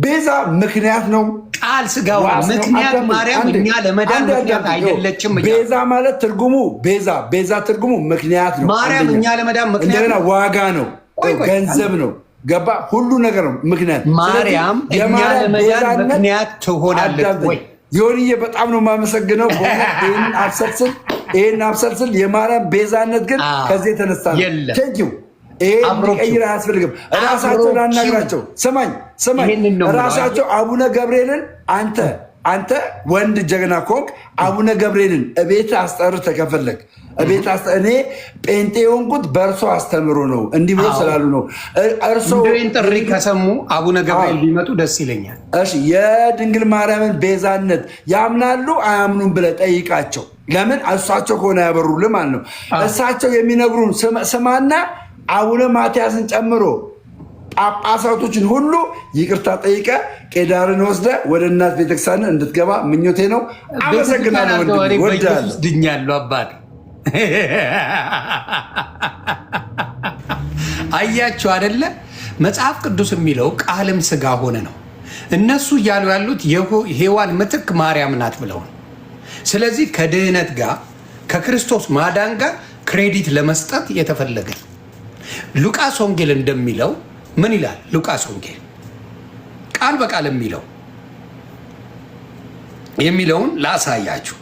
ቤዛ ምክንያት ነው። ቃል ስጋ ምክንያት ማርያም እኛ ለመዳን ምክንያት አይደለችም። ቤዛ ማለት ትርጉሙ ቤዛ ትርጉሙ ምክንያት ነው። ማርያም እኛ ለመዳን ምክንያት እንደገና ዋጋ ነው፣ ገንዘብ ነው። ገባ? ሁሉ ነገር ነው ምክንያት። ማርያም እኛ ለመዳን ምክንያት ትሆናለች ወይ? ዮኒዬ በጣም ነው የማመሰግነው። ይህን አብሰልስል። የማርያም ቤዛነት ግን ከዚህ የተነሳ ነው። ቴንኪው። ይሄ እንዲቀይር አያስፈልግም። ራሳቸውን አናግራቸው። ስማኝ፣ ራሳቸው አቡነ ገብርኤልን አንተ ወንድ ጀግና ኮንክ አቡነ ገብርኤልን እቤት አስጠርተህ ከፈለግ እኔ ጴንጤ የሆንኩት በእርሶ አስተምሮ ነው እንዲህ ብሎ ስላሉ ነው። እርሶን ጥሪ ከሰሙ አቡነ ገብርኤል ቢመጡ ደስ ይለኛል። እሺ፣ የድንግል ማርያምን ቤዛነት ያምናሉ አያምኑም ብለህ ጠይቃቸው። ለምን እሳቸው ከሆነ ያበሩልህ ማለት ነው። እሳቸው የሚነግሩን ስማና አቡነ ማትያስን ጨምሮ ጳጳሳቶችን ሁሉ ይቅርታ ጠይቀ ቄዳርን ወስደ ወደ እናት ቤተክርስቲያን እንድትገባ ምኞቴ ነው። አመሰግናለሁ። ድኛለሁ አባት። አያችሁ አደለ? መጽሐፍ ቅዱስ የሚለው ቃልም ስጋ ሆነ ነው። እነሱ እያሉ ያሉት ሔዋን ምትክ ማርያም ናት ብለው ነው። ስለዚህ ከድህነት ጋር ከክርስቶስ ማዳን ጋር ክሬዲት ለመስጠት የተፈለገ ሉቃስ ወንጌል እንደሚለው ምን ይላል? ሉቃስ ወንጌል ቃል በቃል የሚለውን ላሳያችሁ።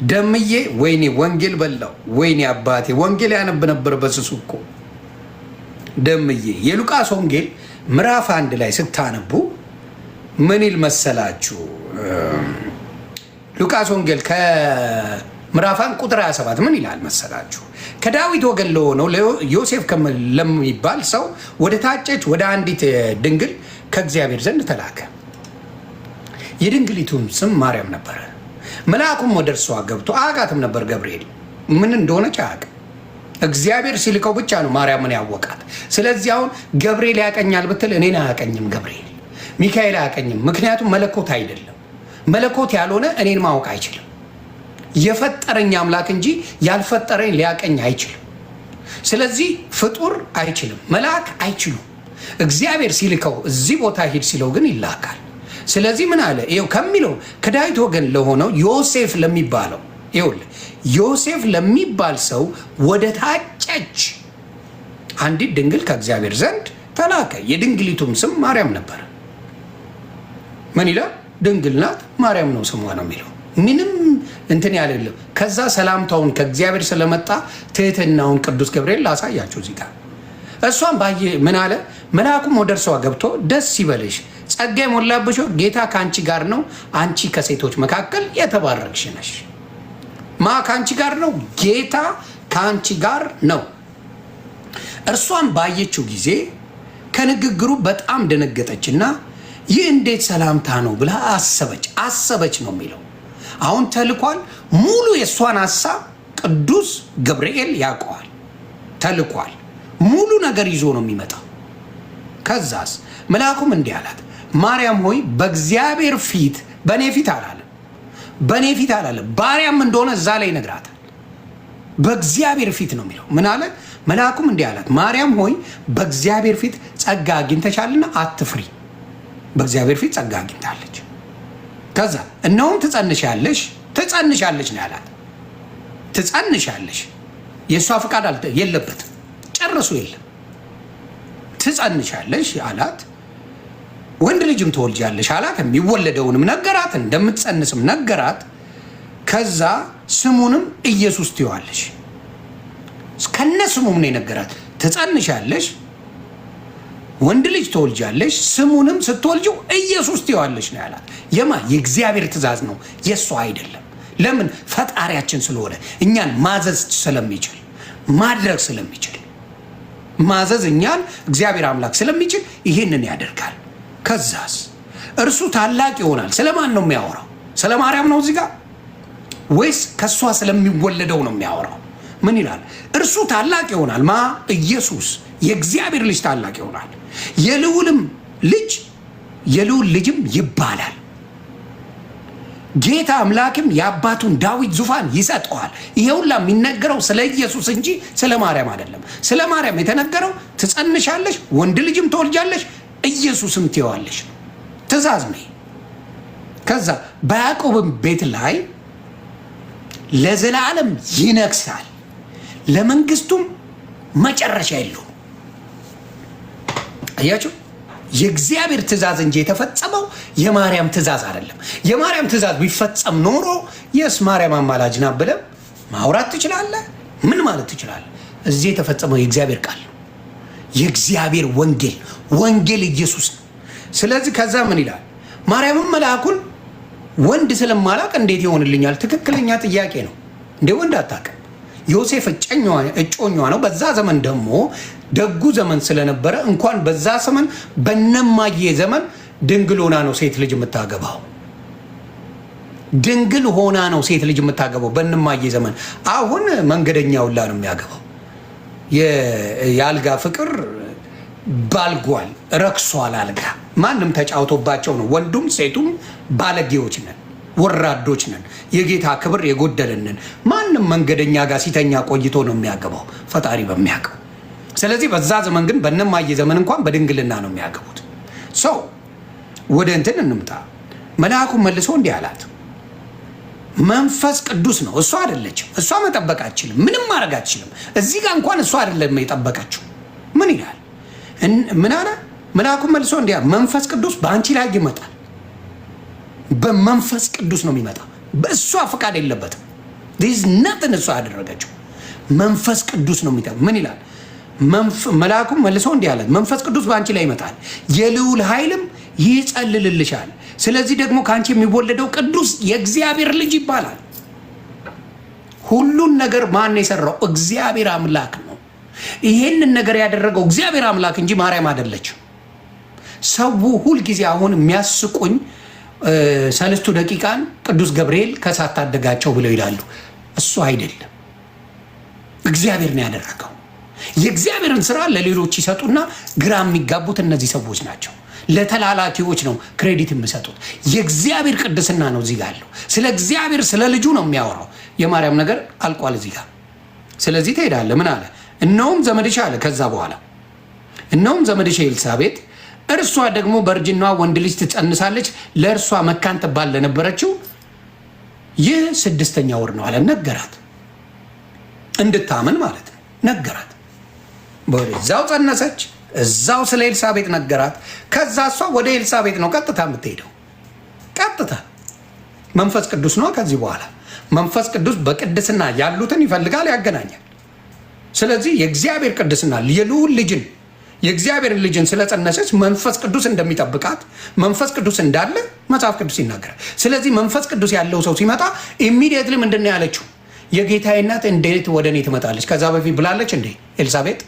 ደምዬ ወይኔ ወንጌል በላው፣ ወይኔ አባቴ ወንጌል ያነብ ነበር በስሱ እኮ ደምዬ። የሉቃስ ወንጌል ምዕራፍ 1 ላይ ስታነቡ ምን ይል መሰላችሁ? ሉቃስ ወንጌል ከምዕራፍ 1 ቁጥር 27 ምን ይላል መሰላችሁ? ከዳዊት ወገን ለሆነው ዮሴፍ ለሚባል ሰው ወደ ታጨች ወደ አንዲት ድንግል ከእግዚአብሔር ዘንድ ተላከ። የድንግሊቱም ስም ማርያም ነበረ። መልአኩም ወደ እርሷ ገብቶ አያውቃትም ነበር። ገብርኤል ምን እንደሆነች አያውቅም። እግዚአብሔር ሲልከው ብቻ ነው ማርያምን ያወቃት። ስለዚህ አሁን ገብርኤል ያቀኛል ብትል እኔን አያቀኝም። ገብርኤል ሚካኤል አያቀኝም። ምክንያቱም መለኮት አይደለም። መለኮት ያልሆነ እኔን ማወቅ አይችልም። የፈጠረኝ አምላክ እንጂ ያልፈጠረኝ ሊያቀኝ አይችልም። ስለዚህ ፍጡር አይችልም፣ መልአክ አይችሉም። እግዚአብሔር ሲልከው እዚህ ቦታ ሂድ ሲለው ግን ይላካል። ስለዚህ ምን አለ? ይኸው ከሚለው ከዳዊት ወገን ለሆነው ዮሴፍ ለሚባለው ይኸውልህ ዮሴፍ ለሚባል ሰው ወደ ታጨች አንዲት ድንግል ከእግዚአብሔር ዘንድ ተላከ። የድንግሊቱም ስም ማርያም ነበር። ምን ይላል? ድንግል ናት፣ ማርያም ነው ስሟ ነው የሚለው። ምንም እንትን ያለለው። ከዛ ሰላምታውን ከእግዚአብሔር ስለመጣ ትህትናውን ቅዱስ ገብርኤል ላሳያችሁ እዚህ ጋር። እሷም ባየ ምን አለ? መልአኩም ወደ እርሷ ገብቶ ደስ ይበልሽ፣ ጸጋ የሞላብሽ ጌታ ከአንቺ ጋር ነው፣ አንቺ ከሴቶች መካከል የተባረክሽ ነሽ። ማ ከአንቺ ጋር ነው? ጌታ ከአንቺ ጋር ነው። እርሷን ባየችው ጊዜ ከንግግሩ በጣም ደነገጠችና ይህ እንዴት ሰላምታ ነው ብላ አሰበች ነው የሚለው። አሁን ተልኳል። ሙሉ የእሷን ሀሳብ ቅዱስ ገብርኤል ያውቀዋል። ተልኳል። ሙሉ ነገር ይዞ ነው የሚመጣው። ከዛስ መልአኩም እንዲህ አላት፣ ማርያም ሆይ በእግዚአብሔር ፊት በእኔ ፊት አላለም፣ በእኔ ፊት አላለም። ባሪያም እንደሆነ እዛ ላይ ይነግራታል። በእግዚአብሔር ፊት ነው የሚለው። ምን አለ? መልአኩም እንዲህ አላት፣ ማርያም ሆይ በእግዚአብሔር ፊት ጸጋ አግኝተሻልና አትፍሪ። በእግዚአብሔር ፊት ጸጋ አግኝታለች። ከዛ እነሆም ትጸንሻለሽ ነው ያላት። ትጸንሻለሽ። የእሷ ፍቃድ የለበትም፣ ጨርሶ የለም። ትጸንሻለሽ አላት። ወንድ ልጅም ትወልጃለሽ አላት። የሚወለደውንም ነገራት፣ እንደምትጸንስም ነገራት። ከዛ ስሙንም ኢየሱስ ትይዋለሽ። ከነ ስሙም ነው የነገራት። ትጸንሻለሽ፣ ወንድ ልጅ ትወልጃለሽ፣ ስሙንም ስትወልጂው ኢየሱስ ትይዋለሽ ነው ያላት። የእግዚአብሔር ትእዛዝ ነው፣ የእሷ አይደለም። ለምን? ፈጣሪያችን ስለሆነ እኛን ማዘዝ ስለሚችል ማድረግ ስለሚችል ማዘዝ እኛን እግዚአብሔር አምላክ ስለሚችል ይህንን ያደርጋል። ከዛስ እርሱ ታላቅ ይሆናል። ስለማን ነው የሚያወራው? ስለ ማርያም ነው እዚህ ጋር ወይስ ከእሷ ስለሚወለደው ነው የሚያወራው? ምን ይላል? እርሱ ታላቅ ይሆናል። ኢየሱስ የእግዚአብሔር ልጅ ታላቅ ይሆናል። የልዑል ልጅም ይባላል። ጌታ አምላክም የአባቱን ዳዊት ዙፋን ይሰጠዋል። ይሄ ሁላ የሚነገረው ስለ ኢየሱስ እንጂ ስለ ማርያም አይደለም። ስለ ማርያም የተነገረው ትጸንሻለሽ፣ ወንድ ልጅም ትወልጃለሽ፣ ኢየሱስም ትይዋለሽ ነው። ትእዛዝ ነው። ከዛ በያዕቆብም ቤት ላይ ለዘላለም ይነግሳል፣ ለመንግስቱም መጨረሻ የለውም። አያችሁ? የእግዚአብሔር ትእዛዝ እንጂ የተፈጸመው የማርያም ትእዛዝ አይደለም። የማርያም ትእዛዝ ቢፈጸም ኖሮ የስ ማርያም አማላጅ ናት ብለህ ማውራት ትችላለህ። ምን ማለት ትችላለህ? እዚህ የተፈጸመው የእግዚአብሔር ቃል ነው። የእግዚአብሔር ወንጌል ኢየሱስ ነው። ስለዚህ ከዛ ምን ይላል? ማርያምም መልአኩን ወንድ ስለማላቅ እንዴት ይሆንልኛል? ትክክለኛ ጥያቄ ነው። እንዴ ወንድ አታውቅም? ዮሴፍ እጮኛዋ ነው። በዛ ዘመን ደግሞ ደጉ ዘመን ስለነበረ እንኳን በዛ ዘመን በነማዬ ዘመን ድንግል ሆና ነው ሴት ልጅ የምታገባው። ድንግል ሆና ነው ሴት ልጅ የምታገባው በነማዬ ዘመን። አሁን መንገደኛ ሁላ ነው የሚያገባው። የአልጋ ፍቅር ባልጓል፣ ረክሷል። አልጋ ማንም ተጫውቶባቸው ነው። ወንዱም ሴቱም ባለጌዎች ነን፣ ወራዶች ነን፣ የጌታ ክብር የጎደለንን። ማንም መንገደኛ ጋር ሲተኛ ቆይቶ ነው የሚያገባው ፈጣሪ በሚያውቀው። ስለዚህ በዛ ዘመን ግን በነማዬ ዘመን እንኳን በድንግልና ነው የሚያገቡት። ሰው ወደ እንትን እንምጣ። መልአኩ መልሶ እንዲህ አላት፣ መንፈስ ቅዱስ ነው። እሷ አይደለችም። እሷ መጠበቅ አትችልም፣ ምንም ማድረግ አትችልም። እዚህ ጋር እንኳን እሷ አይደለም የጠበቀችው። ምን ይላል? ምን አለ? መልአኩ መልሶ እንዲህ አለ፣ መንፈስ ቅዱስ በአንቺ ላይ ይመጣል። በመንፈስ ቅዱስ ነው የሚመጣው። በእሷ ፈቃድ የለበትም። ዲስ ነጥን እሷ ያደረገችው መንፈስ ቅዱስ ነው የሚመጣው። ምን ይላል? መልአኩም መልሶ እንዲህ አለ፣ መንፈስ ቅዱስ በአንቺ ላይ ይመጣል፣ የልዑል ኃይልም ይጸልልልሻል። ስለዚህ ደግሞ ከአንቺ የሚወለደው ቅዱስ የእግዚአብሔር ልጅ ይባላል። ሁሉን ነገር ማን የሰራው? እግዚአብሔር አምላክ ነው። ይሄንን ነገር ያደረገው እግዚአብሔር አምላክ እንጂ ማርያም አይደለችም። ሰው ሁልጊዜ አሁን የሚያስቁኝ ሰለስቱ ደቂቃን ቅዱስ ገብርኤል ከእሳት ታደጋቸው ብለው ይላሉ። እሱ አይደለም፣ እግዚአብሔር ነው ያደረገው። የእግዚአብሔርን ስራ ለሌሎች ይሰጡና ግራ የሚጋቡት እነዚህ ሰዎች ናቸው። ለተላላኪዎች ነው ክሬዲት የሚሰጡት። የእግዚአብሔር ቅድስና ነው እዚህ ጋር ያለው። ስለ እግዚአብሔር ስለ ልጁ ነው የሚያወራው። የማርያም ነገር አልቋል እዚህ ጋር። ስለዚህ ትሄዳለህ። ምን አለ? እነሆም ዘመድሽ አለ። ከዛ በኋላ እነሆም ዘመድሽ ኤልሳቤጥ እርሷ ደግሞ በእርጅናዋ ወንድ ልጅ ትጸንሳለች፣ ለእርሷ መካን ትባል ለነበረችው ይህ 6ኛ ወር ነው አለ። ነገራት፣ እንድታምን ማለት ነው። ነገራት። በዛው ጸነሰች፣ እዛው ስለ ኤልሳቤጥ ነገራት። ከዛ እሷ ወደ ኤልሳቤጥ ነው ቀጥታ የምትሄደው። ቀጥታ መንፈስ ቅዱስ ነው። ከዚህ በኋላ መንፈስ ቅዱስ በቅድስና ያሉትን ይፈልጋል፣ ያገናኛል። ስለዚህ የእግዚአብሔር ቅድስና የልዑል ልጅን የእግዚአብሔር ልጅን ስለጸነሰች መንፈስ ቅዱስ እንደሚጠብቃት መንፈስ ቅዱስ እንዳለ መጽሐፍ ቅዱስ ይናገራል። ስለዚህ መንፈስ ቅዱስ ያለው ሰው ሲመጣ ኢሚዲየትሊ ምንድን ነው ያለችው? የጌታዬ እናት እንዴት ወደ እኔ ትመጣለች? ከዛ በፊት ብላለች እንዴ ኤልሳቤጥ?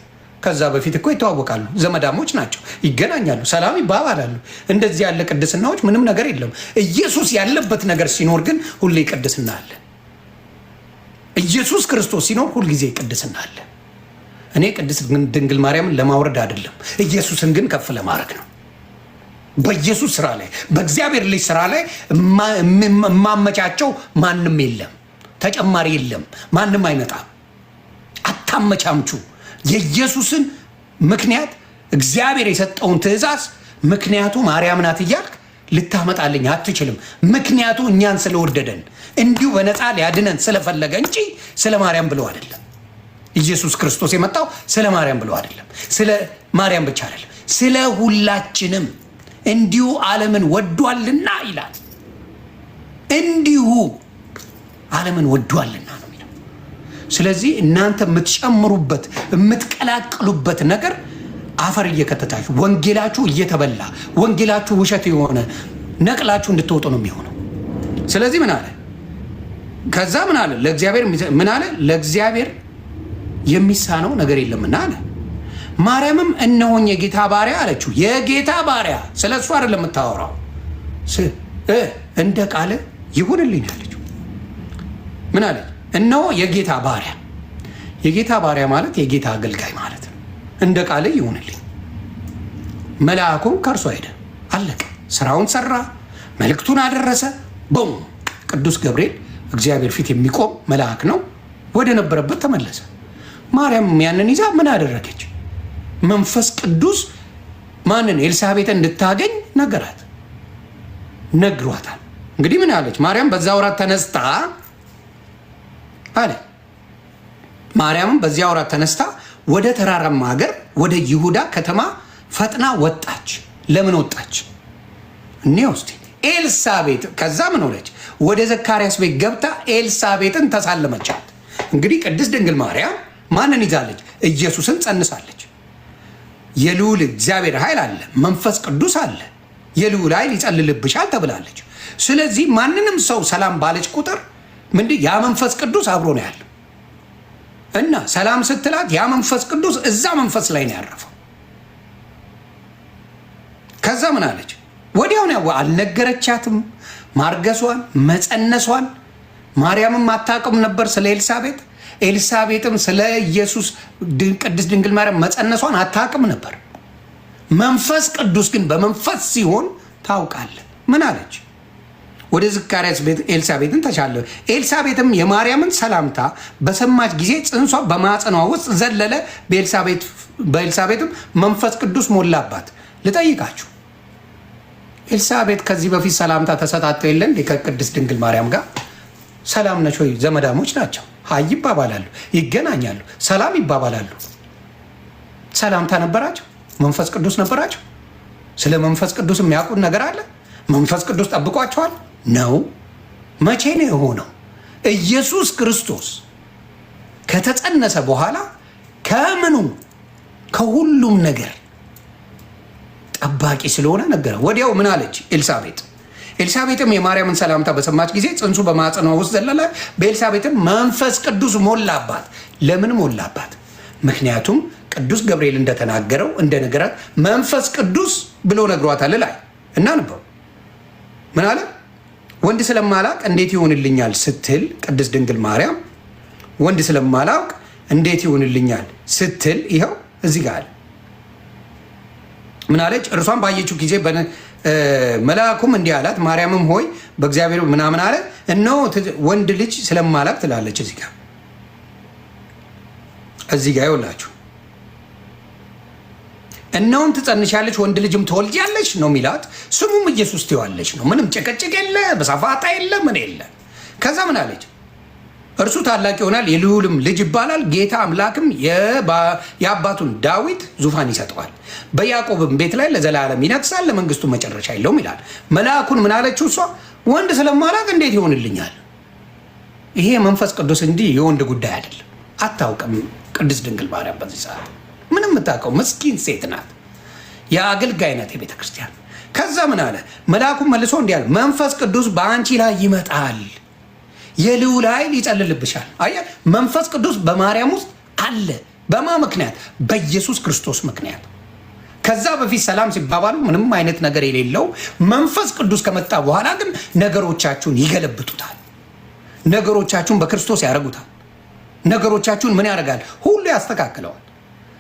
ከዛ በፊት እኮ ይተዋወቃሉ፣ ዘመዳሞች ናቸው፣ ይገናኛሉ፣ ሰላም ይባባላሉ። እንደዚህ ያለ ቅድስናዎች ምንም ነገር የለም። ኢየሱስ ያለበት ነገር ሲኖር ግን ሁሌ ቅድስና አለ። ኢየሱስ ክርስቶስ ሲኖር ሁልጊዜ ቅድስና አለ። እኔ ቅድስት ድንግል ማርያምን ለማውረድ አይደለም፣ ኢየሱስን ግን ከፍ ለማድረግ ነው። በኢየሱስ ስራ ላይ በእግዚአብሔር ልጅ ስራ ላይ የማመቻቸው ማንም የለም፣ ተጨማሪ የለም፣ ማንም አይመጣም። አታመቻምቹ። የኢየሱስን ምክንያት እግዚአብሔር የሰጠውን ትእዛዝ ምክንያቱ ማርያም ናት እያልክ ልታመጣልኝ አትችልም። ምክንያቱ እኛን ስለወደደን እንዲሁ በነፃ ሊያድነን ስለፈለገ እንጂ ስለ ማርያም ብሎ አይደለም። ኢየሱስ ክርስቶስ የመጣው ስለ ማርያም ብሎ አይደለም፣ ስለ ማርያም ብቻ አይደለም፣ ስለ ሁላችንም እንዲሁ ዓለምን ወዷልና ይላል። እንዲሁ ዓለምን ወዷልና ነው የሚለው። ስለዚህ እናንተ የምትጨምሩበት የምትቀላቅሉበት ነገር አፈር እየከተታችሁ ወንጌላችሁ እየተበላ ወንጌላችሁ ውሸት የሆነ ነቅላችሁ እንድትወጡ ነው የሚሆነው። ስለዚህ ምን አለ? ከዛ ምን አለ? ለእግዚአብሔር ምን አለ? ለእግዚአብሔር የሚሳነው ነገር የለምና አለ። ማርያምም እነሆኝ የጌታ ባሪያ አለችው። የጌታ ባሪያ ስለ እሱ አይደለም የምታወራው፣ እንደ ቃል ይሁንልኝ አለችው። ምን አለ? እነሆ የጌታ ባሪያ። የጌታ ባሪያ ማለት የጌታ አገልጋይ ማለት ነው። እንደ ቃል ይሁንልኝ። መልአኩም ከእርሱ ሄደ፣ አለቀ። ስራውን ሰራ፣ መልእክቱን አደረሰ። ቦም ቅዱስ ገብርኤል እግዚአብሔር ፊት የሚቆም መልአክ ነው፣ ወደ ነበረበት ተመለሰ። ማርያም ያንን ይዛ ምን አደረገች? መንፈስ ቅዱስ ማንን? ኤልሳቤጥን እንድታገኝ ነገራት፣ ነግሯታል። እንግዲህ ምን አለች ማርያም? በዛ ወራት ተነስታ አለ። ማርያምም በዚያ ወራት ተነስታ ወደ ተራራማ ሀገር ወደ ይሁዳ ከተማ ፈጥና ወጣች። ለምን ወጣች? እኔ ውስጥ ኤልሳቤጥ ከዛ ምን ሆነች? ወደ ዘካርያስ ቤት ገብታ ኤልሳቤጥን ተሳለመቻት። እንግዲህ ቅድስት ድንግል ማርያም ማንን ይዛለች? ኢየሱስን ጸንሳለች። የልዑል እግዚአብሔር ኃይል አለ፣ መንፈስ ቅዱስ አለ፣ የልዑል ኃይል ይጸልልብሻል ተብላለች። ስለዚህ ማንንም ሰው ሰላም ባለች ቁጥር ምንድን ያ መንፈስ ቅዱስ አብሮ ነው ያለው እና ሰላም ስትላት ያ መንፈስ ቅዱስ እዛ መንፈስ ላይ ነው ያረፈው። ከዛ ምን አለች? ወዲያውን አልነገረቻትም ማርገሷን መጸነሷን። ማርያምም አታውቅም ነበር ስለ ኤልሳቤጥ፣ ኤልሳቤጥም ስለ ኢየሱስ ቅድስት ድንግል ማርያም መጸነሷን አታውቅም ነበር። መንፈስ ቅዱስ ግን በመንፈስ ሲሆን ታውቃለህ። ምን አለች? ወደ ዘካርያስ ቤት ኤልሳቤጥን ተሻለ። ኤልሳቤጥም የማርያምን ሰላምታ በሰማች ጊዜ ጽንሷ በማጸኗ ውስጥ ዘለለ። በኤልሳቤጥም መንፈስ ቅዱስ ሞላባት። ልጠይቃችሁ፣ ኤልሳቤጥ ከዚህ በፊት ሰላምታ ተሰጣጠው የለ እንዴ? ከቅድስት ድንግል ማርያም ጋር ሰላም ነች ወይ? ዘመዳሞች ናቸው። ሀይ ይባባላሉ፣ ይገናኛሉ፣ ሰላም ይባባላሉ። ሰላምታ ነበራቸው። መንፈስ ቅዱስ ነበራቸው። ስለ መንፈስ ቅዱስ የሚያውቁት ነገር አለ። መንፈስ ቅዱስ ጠብቋቸዋል ነው። መቼ ነው የሆነው? ኢየሱስ ክርስቶስ ከተጸነሰ በኋላ ከምኑ ከሁሉም ነገር ጠባቂ ስለሆነ ነገረ። ወዲያው ምን አለች ኤልሳቤጥ? ኤልሳቤጥም የማርያምን ሰላምታ በሰማች ጊዜ ጽንሱ በማኅፀኗ ውስጥ ዘለለ። በኤልሳቤጥም መንፈስ ቅዱስ ሞላባት። ለምን ሞላባት? ምክንያቱም ቅዱስ ገብርኤል እንደተናገረው እንደነገራት መንፈስ ቅዱስ ብሎ ነግሯታል። ላይ እናንበው። ምን አለ? ወንድ ስለማላውቅ እንዴት ይሆንልኛል ስትል ቅድስት ድንግል ማርያም ወንድ ስለማላውቅ እንዴት ይሆንልኛል ስትል ይኸው እዚህ ጋር አለ። ምን አለች? እርሷን ባየችው ጊዜ መልአኩም እንዲህ አላት፣ ማርያምም ሆይ በእግዚአብሔር ምናምን አለ እነሆ ወንድ ልጅ ስለማላውቅ ትላለች። እዚህ ጋር ይኸውላችሁ እነሆም ትጸንሻለች ወንድ ልጅም ትወልጃለች ነው የሚላት። ስሙም ኢየሱስ ትይዋለች ነው። ምንም ጭቅጭቅ የለ፣ በሳፋጣ የለ፣ ምን የለ። ከዛ ምን አለች? እርሱ ታላቅ ይሆናል፣ የልዑልም ልጅ ይባላል። ጌታ አምላክም የአባቱን ዳዊት ዙፋን ይሰጠዋል፣ በያዕቆብም ቤት ላይ ለዘላለም ይነግሳል፣ ለመንግስቱ መጨረሻ የለውም ይላል። መልአኩን ምን አለችው? እሷ ወንድ ስለማላውቅ እንዴት ይሆንልኛል? ይሄ መንፈስ ቅዱስ እንዲህ የወንድ ጉዳይ አይደለም። አታውቅም ቅድስት ድንግል ማርያም በዚህ ሰዓት ምንም የምታውቀው ምስኪን ሴት ናት። የአገልጋይ ናት የቤተ ክርስቲያን። ከዛ ምን አለ? መልአኩም መልሶ እንዲህ አለ፣ መንፈስ ቅዱስ በአንቺ ላይ ይመጣል፣ የልዑል ኃይል ይጸልልብሻል። አየህ፣ መንፈስ ቅዱስ በማርያም ውስጥ አለ። በማ ምክንያት? በኢየሱስ ክርስቶስ ምክንያት። ከዛ በፊት ሰላም ሲባባሉ ምንም አይነት ነገር የሌለው መንፈስ ቅዱስ ከመጣ በኋላ ግን ነገሮቻችሁን ይገለብጡታል። ነገሮቻችሁን በክርስቶስ ያደርጉታል። ነገሮቻችሁን ምን ያደርጋል? ሁሉ ያስተካክለዋል።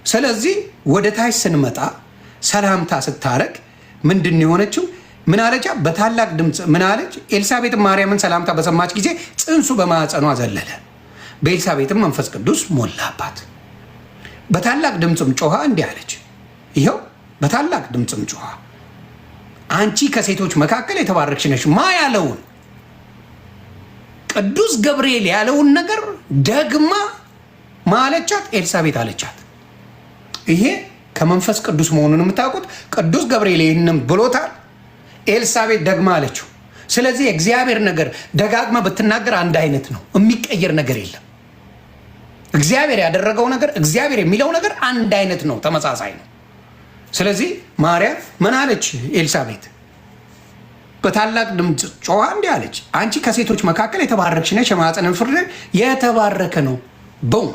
ስለዚህ ወደ ታች ስንመጣ ሰላምታ ስታረግ ምንድን የሆነችው? ምን አለቻ? በታላቅ ድምፅ ምን አለች? ኤልሳቤጥም ማርያምን ሰላምታ በሰማች ጊዜ ጽንሱ በማኅፀኗ ዘለለ፣ በኤልሳቤጥም መንፈስ ቅዱስ ሞላባት። በታላቅ ድምፅም ጮኻ እንዲህ አለች። ይኸው በታላቅ ድምፅም ጮኻ አንቺ ከሴቶች መካከል የተባረክሽ ነሽ። ማ ያለውን? ቅዱስ ገብርኤል ያለውን ነገር ደግማ ማለቻት ኤልሳቤጥ አለቻት። ይሄ ከመንፈስ ቅዱስ መሆኑን የምታውቁት ቅዱስ ገብርኤል ይህንም ብሎታል፣ ኤልሳቤጥ ደግማ አለችው። ስለዚህ እግዚአብሔር ነገር ደጋግማ ብትናገር አንድ አይነት ነው፣ የሚቀየር ነገር የለም። እግዚአብሔር ያደረገው ነገር፣ እግዚአብሔር የሚለው ነገር አንድ አይነት ነው፣ ተመሳሳይ ነው። ስለዚህ ማርያም ምን አለች? ኤልሳቤጥ በታላቅ ድምፅ ጮኻ እንዲህ አለች፣ አንቺ ከሴቶች መካከል የተባረክሽ ነሽ፣ የማኅፀንሽ ፍሬ የተባረከ ነው። በው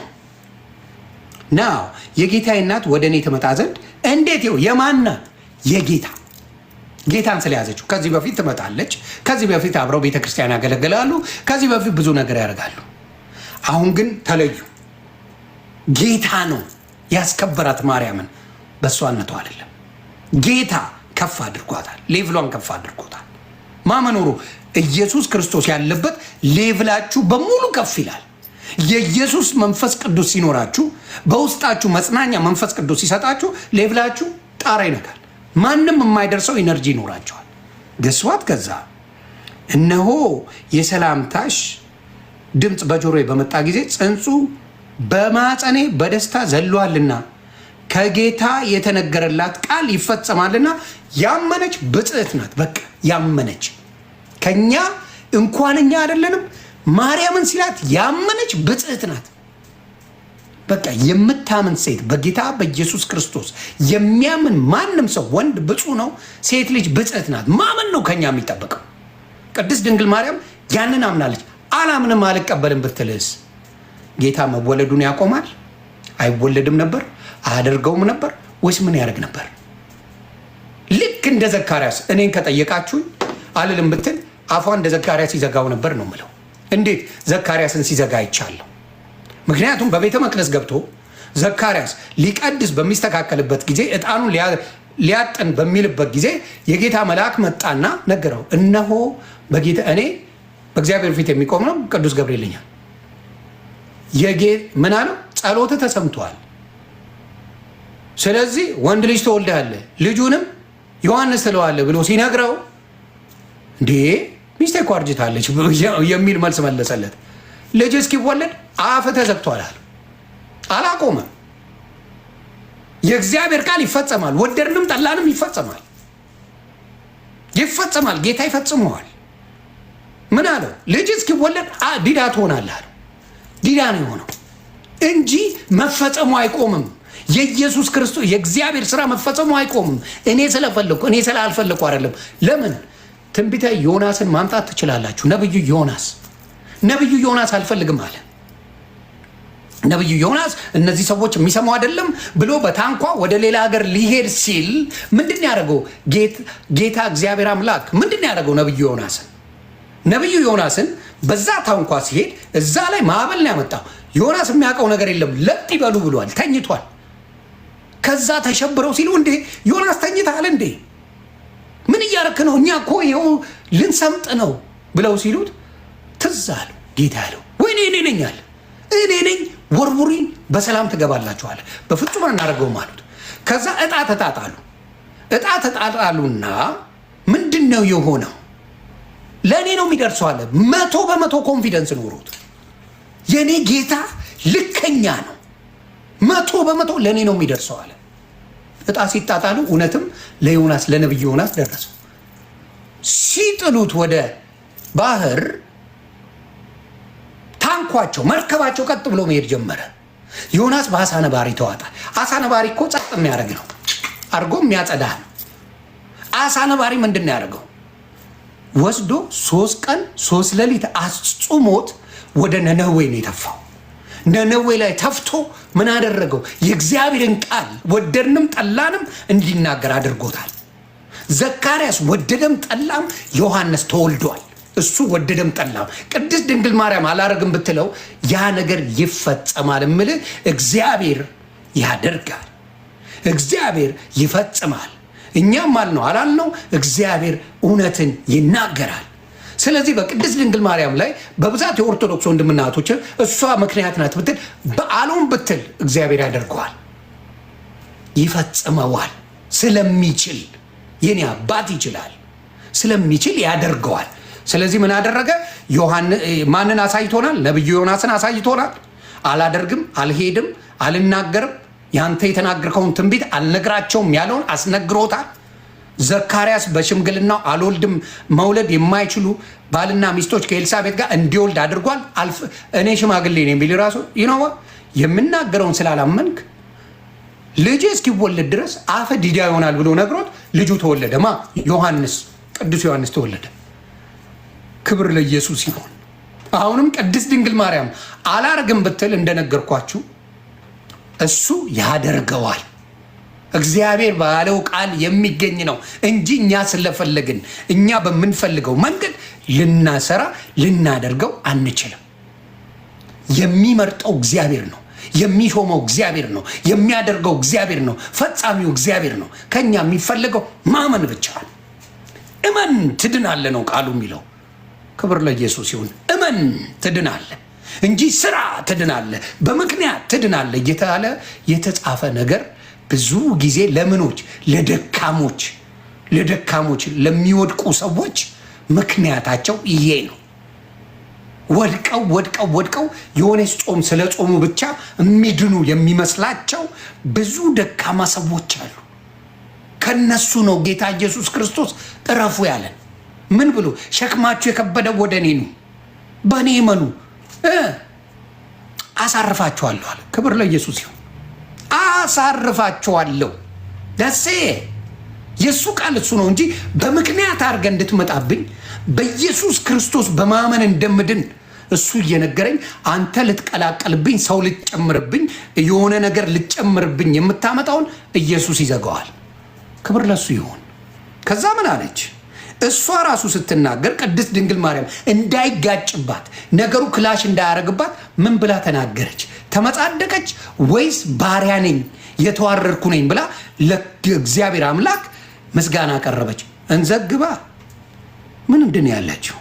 ናው የጌታዬ እናት ወደ እኔ ትመጣ ዘንድ እንዴት ይው የማናት? የጌታ ጌታን ስለያዘችው ከዚህ በፊት ትመጣለች። ከዚህ በፊት አብረው ቤተክርስቲያን ያገለግላሉ። ከዚህ በፊት ብዙ ነገር ያደርጋሉ። አሁን ግን ተለዩ። ጌታ ነው ያስከበራት ማርያምን፣ በእሷነቱ አይደለም። ጌታ ከፍ አድርጓታል፣ ሌቭሏን ከፍ አድርጎታል። ማመኖሩ ኢየሱስ ክርስቶስ ያለበት ሌቭላችሁ በሙሉ ከፍ ይላል። የኢየሱስ መንፈስ ቅዱስ ሲኖራችሁ፣ በውስጣችሁ መጽናኛ መንፈስ ቅዱስ ሲሰጣችሁ፣ ሌቭላችሁ ጣራ ይነካል። ማንም የማይደርሰው ኢነርጂ ይኖራቸዋል። ገስዋት ከዛ እነሆ የሰላምታሽ ድምፅ በጆሮዬ በመጣ ጊዜ ጽንሱ በማፀኔ በደስታ ዘሏልና ከጌታ የተነገረላት ቃል ይፈጸማልና ያመነች ብፅዕት ናት። በቃ ያመነች ከኛ እንኳን እኛ አይደለንም። ማርያምን ሲላት ያመነች ብፅዕት ናት። በቃ የምታምን ሴት በጌታ በኢየሱስ ክርስቶስ የሚያምን ማንም ሰው ወንድ ብፁዕ ነው፣ ሴት ልጅ ብፅዕት ናት። ማመን ነው ከኛ የሚጠበቀው። ቅድስት ድንግል ማርያም ያንን አምናለች። አላምንም አልቀበልም ብትልስ ጌታ መወለዱን ያቆማል? አይወለድም ነበር? አያደርገውም ነበር ወይስ ምን ያደርግ ነበር? ልክ እንደ ዘካርያስ እኔን ከጠየቃችሁኝ አልልም ብትል አፏ እንደ ዘካርያስ ይዘጋው ነበር ነው ምለው። እንዴት ዘካርያስን ሲዘጋ አይቻለሁ? ምክንያቱም በቤተ መቅደስ ገብቶ ዘካርያስ ሊቀድስ በሚስተካከልበት ጊዜ ዕጣኑን ሊያጠን በሚልበት ጊዜ የጌታ መልአክ መጣና ነገረው። እነሆ በጌታ እኔ በእግዚአብሔር ፊት የሚቆም ነው ቅዱስ ገብርኤል ነኝ። ምን አለው? ጸሎትህ ተሰምቷል። ስለዚህ ወንድ ልጅ ትወልዳለህ፣ ልጁንም ዮሐንስ ትለዋለህ ብሎ ሲነግረው እንዴ ሚስቴ እኮ አርጅታለች የሚል መልስ መለሰለት። ልጅ እስኪወለድ አፍ ተዘግቷል አለ። አላቆመም። የእግዚአብሔር ቃል ይፈጸማል። ወደድንም ጠላንም ይፈጸማል። ይፈጸማል። ጌታ ይፈጽመዋል። ምን አለው? ልጅ እስኪወለድ ዲዳ ትሆናለህ አለው። ዲዳ ነው የሆነው እንጂ መፈጸሙ አይቆምም። የኢየሱስ ክርስቶስ የእግዚአብሔር ስራ መፈጸሙ አይቆምም። እኔ ስለፈለኩ እኔ ስላልፈለኩ አይደለም። ለምን ትንቢተ ዮናስን ማምጣት ትችላላችሁ። ነብዩ ዮናስ አልፈልግም አለ። ነብዩ ዮናስ እነዚህ ሰዎች የሚሰሙ አይደለም ብሎ በታንኳ ወደ ሌላ ሀገር ሊሄድ ሲል ምንድን ያደረገው ጌታ እግዚአብሔር አምላክ ምንድን ያደረገው ነብዩ ዮናስን በዛ ታንኳ ሲሄድ እዛ ላይ ማዕበል ነው ያመጣው። ዮናስ የሚያውቀው ነገር የለም። ለጥ ይበሉ ብሏል። ተኝቷል። ከዛ ተሸብረው ሲሉ እንዴ ዮናስ ተኝታል እንዴ? ምን እያረክ ነው? እኛ እኮ ይኸው ልንሰምጥ ነው ብለው ሲሉት ትዝ አለው። ጌታ ያለው ወይኔ እኔ ነኝ አለ። እኔ ነኝ፣ ወርውሪን፣ በሰላም ትገባላችኋል። በፍጹም አናደርገውም አሉት። ከዛ እጣ ተጣጣሉና ምንድን ነው የሆነው? ለእኔ ነው የሚደርሰው አለ። 100% ኮንፊደንስ ኖሮት የእኔ ጌታ ልከኛ ነው፣ 100% ለእኔ ነው የሚደርሰው አለ። እጣ ሲጣጣሉ እውነትም ለነብዩ ዮናስ ደረሰው። ሲጥሉት ወደ ባህር ታንኳቸው መርከባቸው ቀጥ ብሎ መሄድ ጀመረ። ዮናስ በአሳ ነባሪ ተዋጠ። አሳ ነባሪ እኮ ጸጥ የሚያደርግ ነው፣ አርጎ የሚያጸዳ ነው። አሳ ነባሪ ምንድን ነው ያደርገው? ወስዶ 3 ቀን 3 ሌሊት አስጾሞት ወደ ነነዌ ነው የተፋው። ነነዌ ላይ ተፍቶ ምን አደረገው? የእግዚአብሔርን ቃል ወደድንም ጠላንም እንዲናገር አድርጎታል። ዘካርያስ ወደደም ጠላም ዮሐንስ ተወልዷል። እሱ ወደደም ጠላም ቅድስት ድንግል ማርያም አላረግም ብትለው ያ ነገር ይፈጸማል። እምልህ እግዚአብሔር ያደርጋል፣ እግዚአብሔር ይፈጽማል። እኛም አልነው አላልነው፣ እግዚአብሔር እውነትን ይናገራል። ስለዚህ በቅድስት ድንግል ማርያም ላይ በብዛት የኦርቶዶክስ ወንድምና እህቶች እሷ ምክንያት ናት ብትል በዓሉም ብትል እግዚአብሔር ያደርገዋል፣ ይፈጽመዋል። ስለሚችል የኔ አባት ይችላል፣ ስለሚችል ያደርገዋል። ስለዚህ ምን አደረገ? ማንን አሳይቶናል? ነብዩ ዮናስን አሳይቶናል። አላደርግም፣ አልሄድም፣ አልናገርም፣ ያንተ የተናገርከውን ትንቢት አልነግራቸውም ያለውን አስነግሮታል። ዘካርያስ በሽምግልናው አልወልድም መውለድ የማይችሉ ባልና ሚስቶች ከኤልሳቤት ጋር እንዲወልድ አድርጓል። እኔ ሽማግሌ ነኝ ቢል ራሱ ይነዋ የምናገረውን ስላላመንክ ልጅ እስኪወለድ ድረስ አፈ ዲዳ ይሆናል ብሎ ነግሮት ልጁ ተወለደ። ዮሐንስ፣ ቅዱስ ዮሐንስ ተወለደ። ክብር ለኢየሱስ ይሁን። አሁንም ቅድስት ድንግል ማርያም አላርግም ብትል እንደነገርኳችሁ እሱ ያደርገዋል። እግዚአብሔር ባለው ቃል የሚገኝ ነው እንጂ እኛ ስለፈለግን እኛ በምንፈልገው መንገድ ልናሰራ ልናደርገው አንችልም። የሚመርጠው እግዚአብሔር ነው፣ የሚሾመው እግዚአብሔር ነው፣ የሚያደርገው እግዚአብሔር ነው፣ ፈጻሚው እግዚአብሔር ነው። ከኛ የሚፈልገው ማመን ብቻ ነው። እመን ትድናለ ነው ቃሉ የሚለው። ክብር ለኢየሱስ ይሁን። እመን ትድናለ እንጂ ስራ ትድናለ፣ በምክንያት ትድናለ እየተባለ የተጻፈ ነገር ብዙ ጊዜ ለምኖች ለደካሞች ለሚወድቁ ሰዎች ምክንያታቸው ይሄ ነው። ወድቀው የሆነ ጾም ስለ ጾሙ ብቻ የሚድኑ የሚመስላቸው ብዙ ደካማ ሰዎች አሉ። ከነሱ ነው ጌታ ኢየሱስ ክርስቶስ እረፉ ያለን። ምን ብሎ? ሸክማችሁ የከበደው ወደ እኔ ነው፣ በእኔ እመኑ አሳርፋችኋለሁ አለ። ክብር ለኢየሱስ ይሁን። አሳርፋችኋለሁ። ደሴ የእሱ ቃል እሱ ነው እንጂ በምክንያት አድርገህ እንድትመጣብኝ በኢየሱስ ክርስቶስ በማመን እንደምድን እሱ እየነገረኝ አንተ ልትቀላቀልብኝ፣ ሰው ልትጨምርብኝ፣ የሆነ ነገር ልትጨምርብኝ የምታመጣውን ኢየሱስ ይዘጋዋል። ክብር ለሱ ይሁን። ከዛ ምን አለች? እሷ ራሱ ስትናገር ቅድስት ድንግል ማርያም እንዳይጋጭባት ነገሩ ክላሽ እንዳያረግባት ምን ብላ ተናገረች? ተመጻደቀች ወይስ ባሪያ ነኝ የተዋረድኩ ነኝ ብላ ለእግዚአብሔር አምላክ ምስጋና ቀረበች? እንዘግባ ምንድን ያለችው?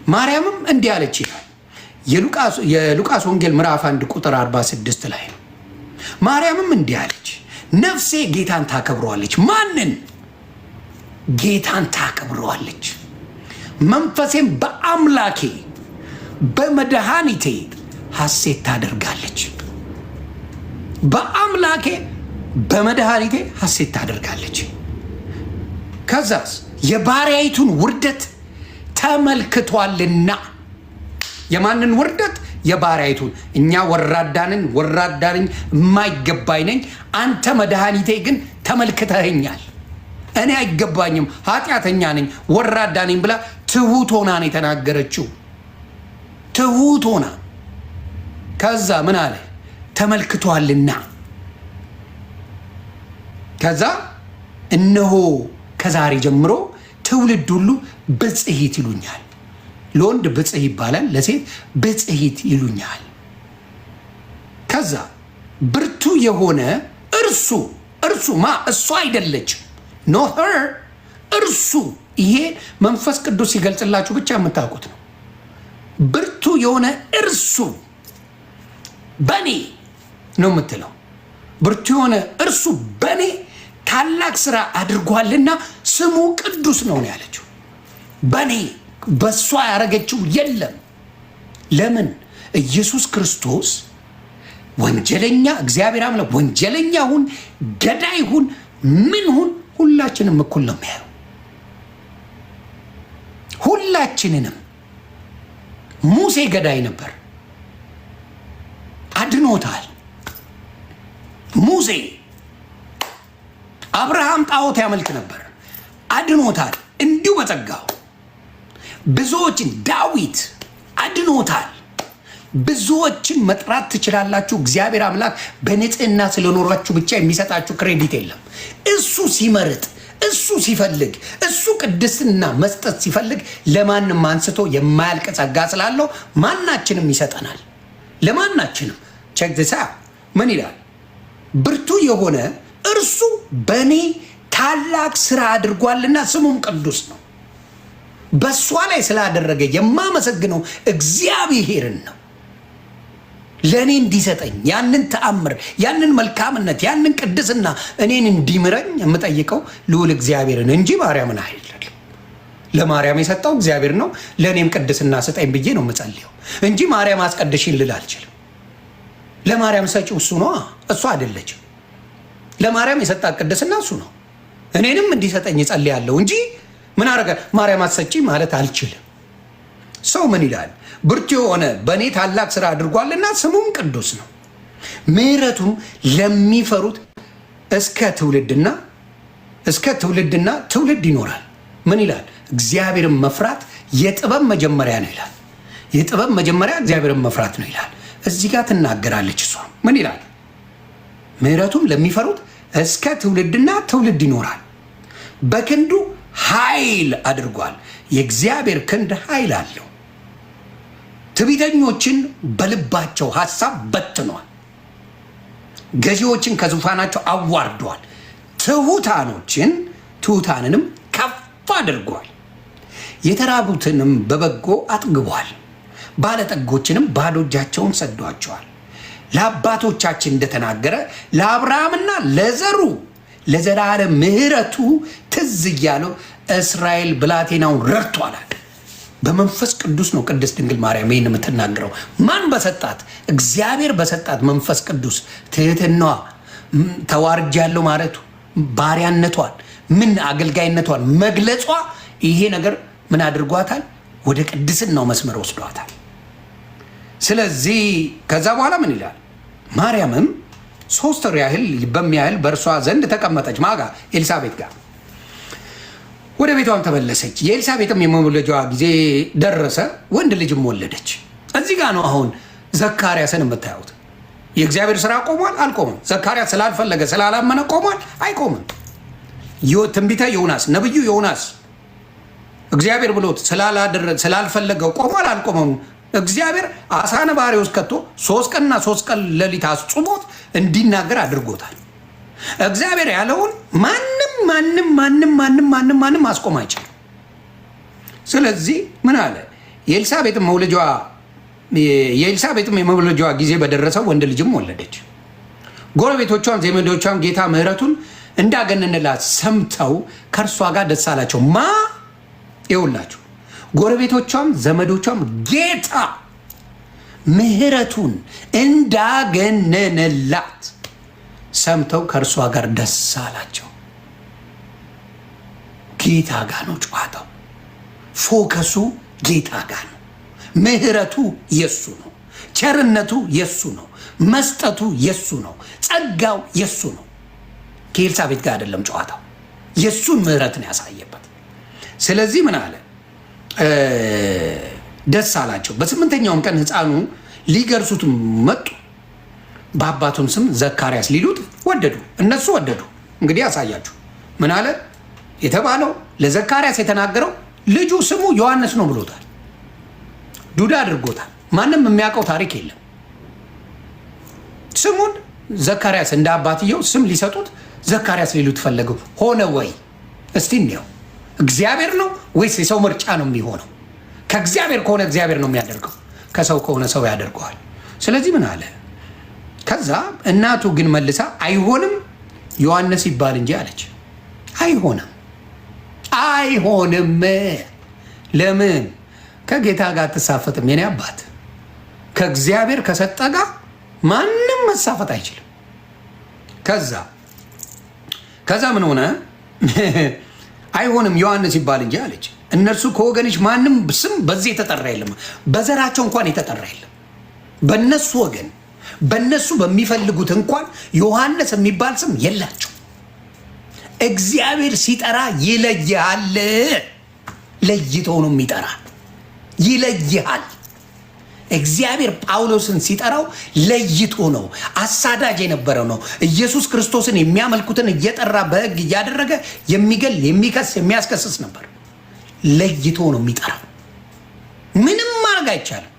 ማርያምም እንዲህ አለች ይላል የሉቃስ ወንጌል ምዕራፍ 1 ቁጥር 46 ላይ ነው። ማርያምም እንዲህ አለች፣ ነፍሴ ጌታን ታከብረዋለች። ማንን? ጌታን ታከብረዋለች። መንፈሴም በአምላኬ በመድኃኒቴ ሐሴት ታደርጋለች። በአምላኬ በመድኃኒቴ ሐሴት ታደርጋለች። ከዛስ የባሪያይቱን ውርደት ተመልክቷልና። የማንን ውርደት? የባሪያይቱን እኛ ወራዳንን የማይገባኝ ነኝ፣ አንተ መድኃኒቴ ግን ተመልክተኸኛል፣ እኔ አይገባኝም፣ ኃጢአተኛ ነኝ፣ ወራዳ ነኝ ብላ ትሁት ሆና ነው የተናገረችው። ትሁት ሆና ከዛ ምን አለ? ተመልክቷልና ከዛ እነሆ ከዛሬ ጀምሮ ትውልድ ሁሉ ብጽሕት ይሉኛል። ለወንድ ብጽሕ ይባላል፣ ለሴት ብጽሕት ይሉኛል። ከዛ ብርቱ የሆነ እርሱ እሷ አይደለችም፣ ኖ ሄር፣ እርሱ። ይሄ መንፈስ ቅዱስ ሲገልጽላችሁ ብቻ የምታውቁት ነው። ብርቱ የሆነ እርሱ በኔ ነው የምትለው። ብርቱ የሆነ እርሱ በኔ ታላቅ ስራ አድርጓልና ስሙ ቅዱስ ነው ያለችው። በኔ በሷ ያደረገችው የለም። ለምን? ኢየሱስ ክርስቶስ ወንጀለኛ እግዚአብሔር አምላክ ወንጀለኛ ሁን ገዳይ ሁን ምን ሁን ሁላችንም እኩል ነው የሚያየው። ሁላችንንም። ሙሴ ገዳይ ነበር፣ አድኖታል። ሙሴ አብርሃም ጣዖት ያመልክ ነበር፣ አድኖታል። እንዲሁ በጸጋው ብዙዎችን ዳዊት አድኖታል። ብዙዎችን መጥራት ትችላላችሁ። እግዚአብሔር አምላክ በንጽህና ስለኖራችሁ ብቻ የሚሰጣችሁ ክሬዲት የለም። እሱ ሲመርጥ፣ እሱ ሲፈልግ፣ እሱ ቅድስና መስጠት ሲፈልግ ለማንም አንስቶ የማያልቅ ጸጋ ስላለው ማናችንም ይሰጠናል። ለማናችንም ቸግሳ ምን ይላል? ብርቱ የሆነ እርሱ በእኔ ታላቅ ስራ አድርጓልና ስሙም ቅዱስ ነው። በእሷ ላይ ስላደረገ የማመሰግነው እግዚአብሔርን ነው። ለእኔ እንዲሰጠኝ ያንን ተአምር፣ ያንን መልካምነት፣ ያንን ቅድስና እኔን እንዲምረኝ የምጠይቀው ልዑል እግዚአብሔርን እንጂ ማርያምን አይደለም። ለማርያም የሰጠው እግዚአብሔር ነው። ለእኔም ቅድስና ስጠኝ ብዬ ነው የምጸልየው እንጂ ማርያም አስቀድሽኝ ልል አልችልም። ለማርያም ሰጪው እሱ ነው፣ እሷ አይደለችም። ለማርያም የሰጣት ቅድስና እሱ ነው። እኔንም እንዲሰጠኝ እጸልያለሁ እንጂ ምን አረገ ማርያም አትሰጪ ማለት አልችልም። ሰው ምን ይላል? ብርቱ የሆነ በእኔ ታላቅ ስራ አድርጓልና ስሙም ቅዱስ ነው፣ ምሕረቱም ለሚፈሩት እስከ ትውልድና ትውልድ ይኖራል። ምን ይላል? እግዚአብሔርን መፍራት የጥበብ መጀመሪያ ነው ይላል። የጥበብ መጀመሪያ እግዚአብሔርን መፍራት ነው ይላል። እዚህ ጋር ትናገራለች እሷ። ምን ይላል? ምሕረቱም ለሚፈሩት እስከ ትውልድና ትውልድ ይኖራል። በክንዱ ኃይል አድርጓል። የእግዚአብሔር ክንድ ኃይል አለው። ትዕቢተኞችን በልባቸው ሐሳብ በትኗል። ገዢዎችን ከዙፋናቸው አዋርዷል። ትሑታንንም ከፍ አድርጓል። የተራቡትንም በበጎ አጥግቧል። ባለጠጎችንም ባዶ እጃቸውን ሰዷቸዋል። ለአባቶቻችን እንደተናገረ ለአብርሃምና ለዘሩ ለዘላለም ምሕረቱ ትዝ እያለው እስራኤል ብላቴናውን ረድቷል። በመንፈስ ቅዱስ ነው ቅድስት ድንግል ማርያም ይህን የምትናገረው። ማን በሰጣት? እግዚአብሔር በሰጣት መንፈስ ቅዱስ ትህትናዋ፣ ተዋርጃለሁ ማለቱ፣ ባሪያነቷን፣ ምን አገልጋይነቷን መግለጿ፣ ይሄ ነገር ምን አድርጓታል? ወደ ቅድስናው መስመር ወስዷታል። ስለዚህ ከዛ በኋላ ምን ይላል? ማርያምም 3 ወር ያህል በሚያህል በእርሷ ዘንድ ተቀመጠች። ማጋ ኤልሳቤጥ ጋር ወደ ቤቷም ተመለሰች። የኤልሳቤጥም የመውለጃዋ ጊዜ ደረሰ፣ ወንድ ልጅም ወለደች። እዚህ ጋር ነው አሁን ዘካርያስን የምታዩት። የእግዚአብሔር ስራ ቆሟል? አልቆምም። ዘካርያስ ስላልፈለገ ስላላመነ ቆሟል? አይቆምም። ትንቢተ ዮናስ ነብዩ ዮናስ እግዚአብሔር ብሎት ስላልፈለገው ቆሟል? አልቆመም። እግዚአብሔር አሳ ነባሪ ውስጥ ከቶ 3 ቀንና 3 ቀን ሌሊት አስጾሞት እንዲናገር አድርጎታል። እግዚአብሔር ያለውን ማንም ማስቆም አይችልም። ስለዚህ ምን አለ? የኤልሳቤጥም የመውለጃዋ ጊዜ በደረሰው ወንድ ልጅም ወለደች። ጎረቤቶቿም ዘመዶቿም ጌታ ምሕረቱን እንዳገነንላት ሰምተው ከእርሷ ጋር ደስ አላቸው። ይውላችሁ ጎረቤቶቿም ዘመዶቿም ጌታ ምሕረቱን እንዳገነነላት ሰምተው ከእርሷ ጋር ደስ አላቸው። ጌታ ጋር ነው ጨዋታው። ፎከሱ ጌታ ጋር ነው። ምሕረቱ የሱ ነው። ቸርነቱ የሱ ነው። መስጠቱ የሱ ነው። ጸጋው የሱ ነው። ከኤልሳቤጥ ጋር አይደለም ጨዋታው። የሱን ምህረትን ያሳየበት። ስለዚህ ምን አለ? ደስ አላቸው። በስምንተኛውም ቀን ሕፃኑ ሊገርሱት መጡ። በአባቱም ስም ዘካርያስ ሊሉት ወደዱ። እነሱ ወደዱ። እንግዲህ ያሳያችሁ ምን አለ የተባለው? ለዘካርያስ የተናገረው ልጁ ስሙ ዮሐንስ ነው ብሎታል። ዱዳ አድርጎታል። ማንም የሚያውቀው ታሪክ የለም። ስሙን ዘካርያስ እንደ አባትየው ስም ሊሰጡት ዘካርያስ ሊሉት ፈለገው። ሆነ ወይ? እስቲ እንየው። እግዚአብሔር ነው ወይስ የሰው ምርጫ ነው የሚሆነው? ከእግዚአብሔር ከሆነ እግዚአብሔር ነው የሚያደርገው፣ ከሰው ከሆነ ሰው ያደርገዋል። ስለዚህ ምን አለ? ከዛ እናቱ ግን መልሳ አይሆንም ዮሐንስ ይባል እንጂ አለች። አይሆንም፣ አይሆንም። ለምን? ከጌታ ጋር አትሳፈጥም የኔ አባት። ከእግዚአብሔር ከሰጠ ጋር ማንም መሳፈጥ አይችልም። ከዛ ምን ሆነ? አይሆንም ዮሐንስ ይባል እንጂ አለች። እነርሱ ከወገንሽ ማንም ስም በዚህ የተጠራ የለም፣ በዘራቸው እንኳን የተጠራ የለም። በነሱ ወገን በነሱ በሚፈልጉት እንኳን ዮሐንስ የሚባል ስም የላቸው። እግዚአብሔር ሲጠራ ይለይሃል። ለይቶ ነው የሚጠራ፣ ይለይሃል። እግዚአብሔር ጳውሎስን ሲጠራው ለይቶ ነው። አሳዳጅ የነበረው ነው። ኢየሱስ ክርስቶስን የሚያመልኩትን እየጠራ በሕግ እያደረገ የሚገል የሚከስ የሚያስከስስ ነበር። ለይቶ ነው የሚጠራው። ምንም ማድረግ አይቻልም።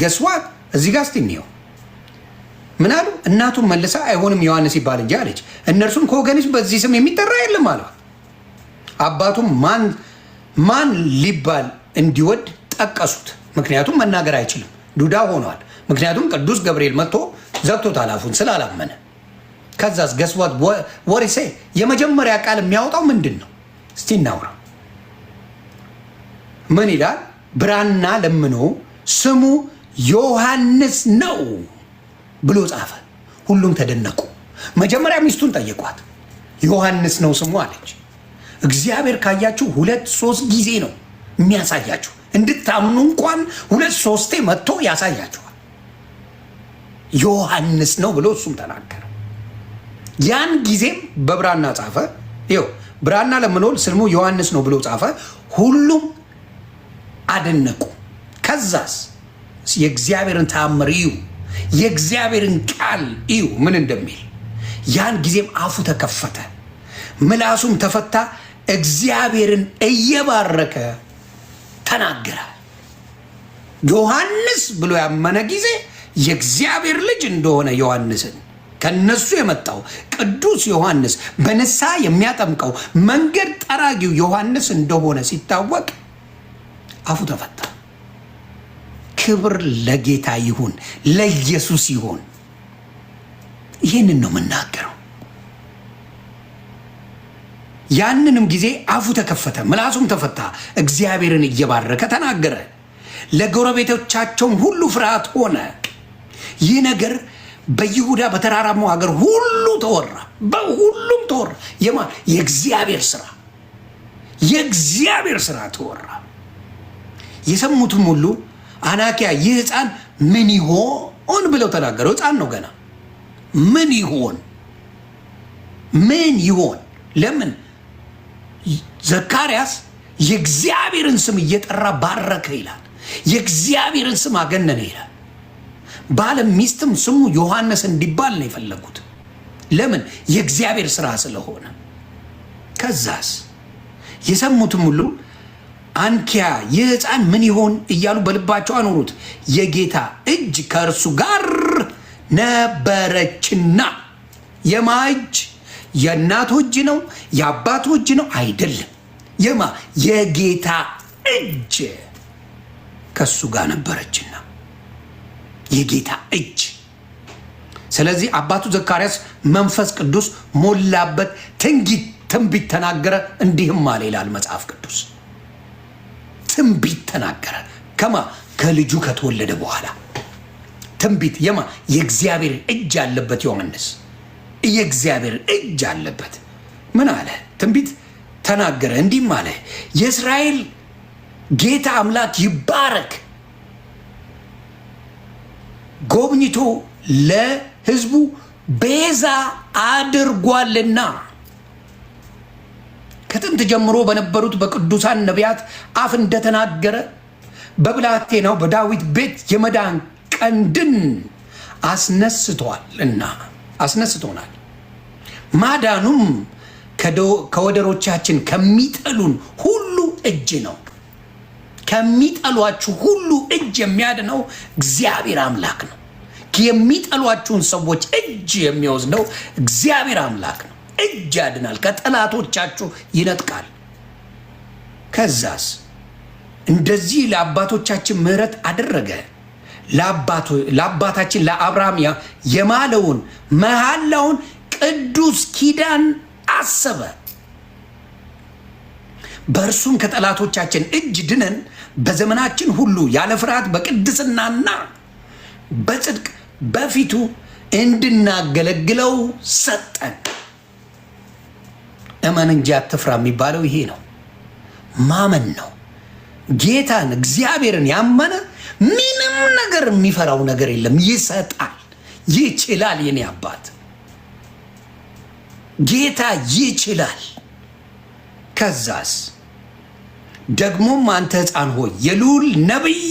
ገስዋት እዚህ ጋር እስቲ እንየው። ምን አሉ? እናቱን መልሳ አይሆንም ዮሐንስ ይባል እንጂ አለች። እነርሱም ከወገንሽ በዚህ ስም የሚጠራ የለም አለ። አባቱም ማን ሊባል እንዲወድ ጠቀሱት። ምክንያቱም መናገር አይችልም፣ ዱዳ ሆኗል። ምክንያቱም ቅዱስ ገብርኤል መጥቶ ዘግቶታል አፉን ስላላመነ። ከዛስ ገስዋት ወሪሴ የመጀመሪያ ቃል የሚያወጣው ምንድን ነው? እስቲ እናውራ። ምን ይላል? ብራና ለምኖ ስሙ ዮሐንስ ነው ብሎ ጻፈ። ሁሉም ተደነቁ። መጀመሪያ ሚስቱን ጠየቋት። ዮሐንስ ነው ስሙ አለች። እግዚአብሔር ካያችሁ 2-3 ጊዜ ነው የሚያሳያችሁ። እንድታምኑ እንኳን 2-3 መጥቶ ያሳያችኋል። ዮሐንስ ነው ብሎ እሱም ተናገረ። ያን ጊዜም በብራና ጻፈ። ይኸው ብራና ለምኖ ስሙ ዮሐንስ ነው ብሎ ጻፈ። ሁሉም አደነቁ። ከዛስ የእግዚአብሔርን ተአምር እዩ፣ የእግዚአብሔርን ቃል እዩ ምን እንደሚል። ያን ጊዜም አፉ ተከፈተ፣ ምላሱም ተፈታ፣ እግዚአብሔርን እየባረከ ተናገረ። ዮሐንስ ብሎ ያመነ ጊዜ የእግዚአብሔር ልጅ እንደሆነ ዮሐንስን ከነሱ የመጣው ቅዱስ ዮሐንስ በንስሐ የሚያጠምቀው መንገድ ጠራጊው ዮሐንስ እንደሆነ ሲታወቅ አፉ ተፈታ። ክብር ለጌታ ይሁን፣ ለኢየሱስ ይሁን። ይህንን ነው የምናገረው። ያንንም ጊዜ አፉ ተከፈተ፣ ምላሱም ተፈታ፣ እግዚአብሔርን እየባረከ ተናገረ። ለጎረቤቶቻቸውም ሁሉ ፍርሃት ሆነ። ይህ ነገር በይሁዳ በተራራማው ሀገር ሁሉ ተወራ፣ በሁሉም ተወራ። የእግዚአብሔር ስራ ተወራ። የሰሙትም ሁሉ አናኪያ ይህ ሕፃን ምን ይሆን ብለው ተናገረው። ሕፃን ነው ገና። ምን ይሆን? ለምን? ዘካርያስ የእግዚአብሔርን ስም እየጠራ ባረከ ይላል። የእግዚአብሔርን ስም አገነነ ይላል። ባለም ሚስትም ስሙ ዮሐንስ እንዲባል ነው የፈለጉት። ለምን? የእግዚአብሔር ስራ ስለሆነ። ከዛስ የሰሙትም ሁሉ አንኪያ ይህ ሕፃን ምን ይሆን እያሉ በልባቸው አኖሩት። የጌታ እጅ ከእርሱ ጋር ነበረችና። የማ እጅ? የእናቱ እጅ ነው? የአባቱ እጅ ነው? አይደለም። የጌታ እጅ ከሱ ጋር ነበረችና፣ የጌታ እጅ። ስለዚህ አባቱ ዘካርያስ መንፈስ ቅዱስ ሞላበት፣ ትንቢት ተናገረ። እንዲህም አለ ይላል መጽሐፍ ቅዱስ። ትንቢት ተናገረ። ከልጁ ከተወለደ በኋላ ትንቢት። የእግዚአብሔር እጅ አለበት ዮሐንስ፣ የእግዚአብሔር እጅ አለበት። ምን አለ? ትንቢት ተናገረ። እንዲህም አለ፣ የእስራኤል ጌታ አምላክ ይባረክ፣ ጎብኝቶ ለሕዝቡ ቤዛ አድርጓልና ከጥንት ጀምሮ በነበሩት በቅዱሳን ነቢያት አፍ እንደተናገረ በብላቴናው በዳዊት ቤት የመዳን ቀንድን አስነስቶናል። ማዳኑም ከወደሮቻችን ከሚጠሉን ሁሉ እጅ ነው። ከሚጠሏችሁ ሁሉ እጅ የሚያድነው እግዚአብሔር አምላክ ነው። የሚጠሏችሁን ሰዎች እጅ የሚወስደው እግዚአብሔር አምላክ ነው። እጅ ያድናል፣ ከጠላቶቻችሁ ይነጥቃል። ከዛስ እንደዚህ ለአባቶቻችን ምሕረት አደረገ። ለአባታችን ለአብርሃም የማለውን መሐላውን ቅዱስ ኪዳን አሰበ። በእርሱም ከጠላቶቻችን እጅ ድነን በዘመናችን ሁሉ ያለ ፍርሃት በቅድስናና በጽድቅ በፊቱ እንድናገለግለው ሰጠን። እመን እንጂ አትፍራ የሚባለው ይሄ ነው። ማመን ነው። ጌታን እግዚአብሔርን ያመነ ምንም ነገር የሚፈራው ነገር የለም። ይሰጣል፣ ይችላል። የኔ አባት ጌታ ይችላል። ከዛስ ደግሞም አንተ ሕፃን ሆይ የልዑል ነቢይ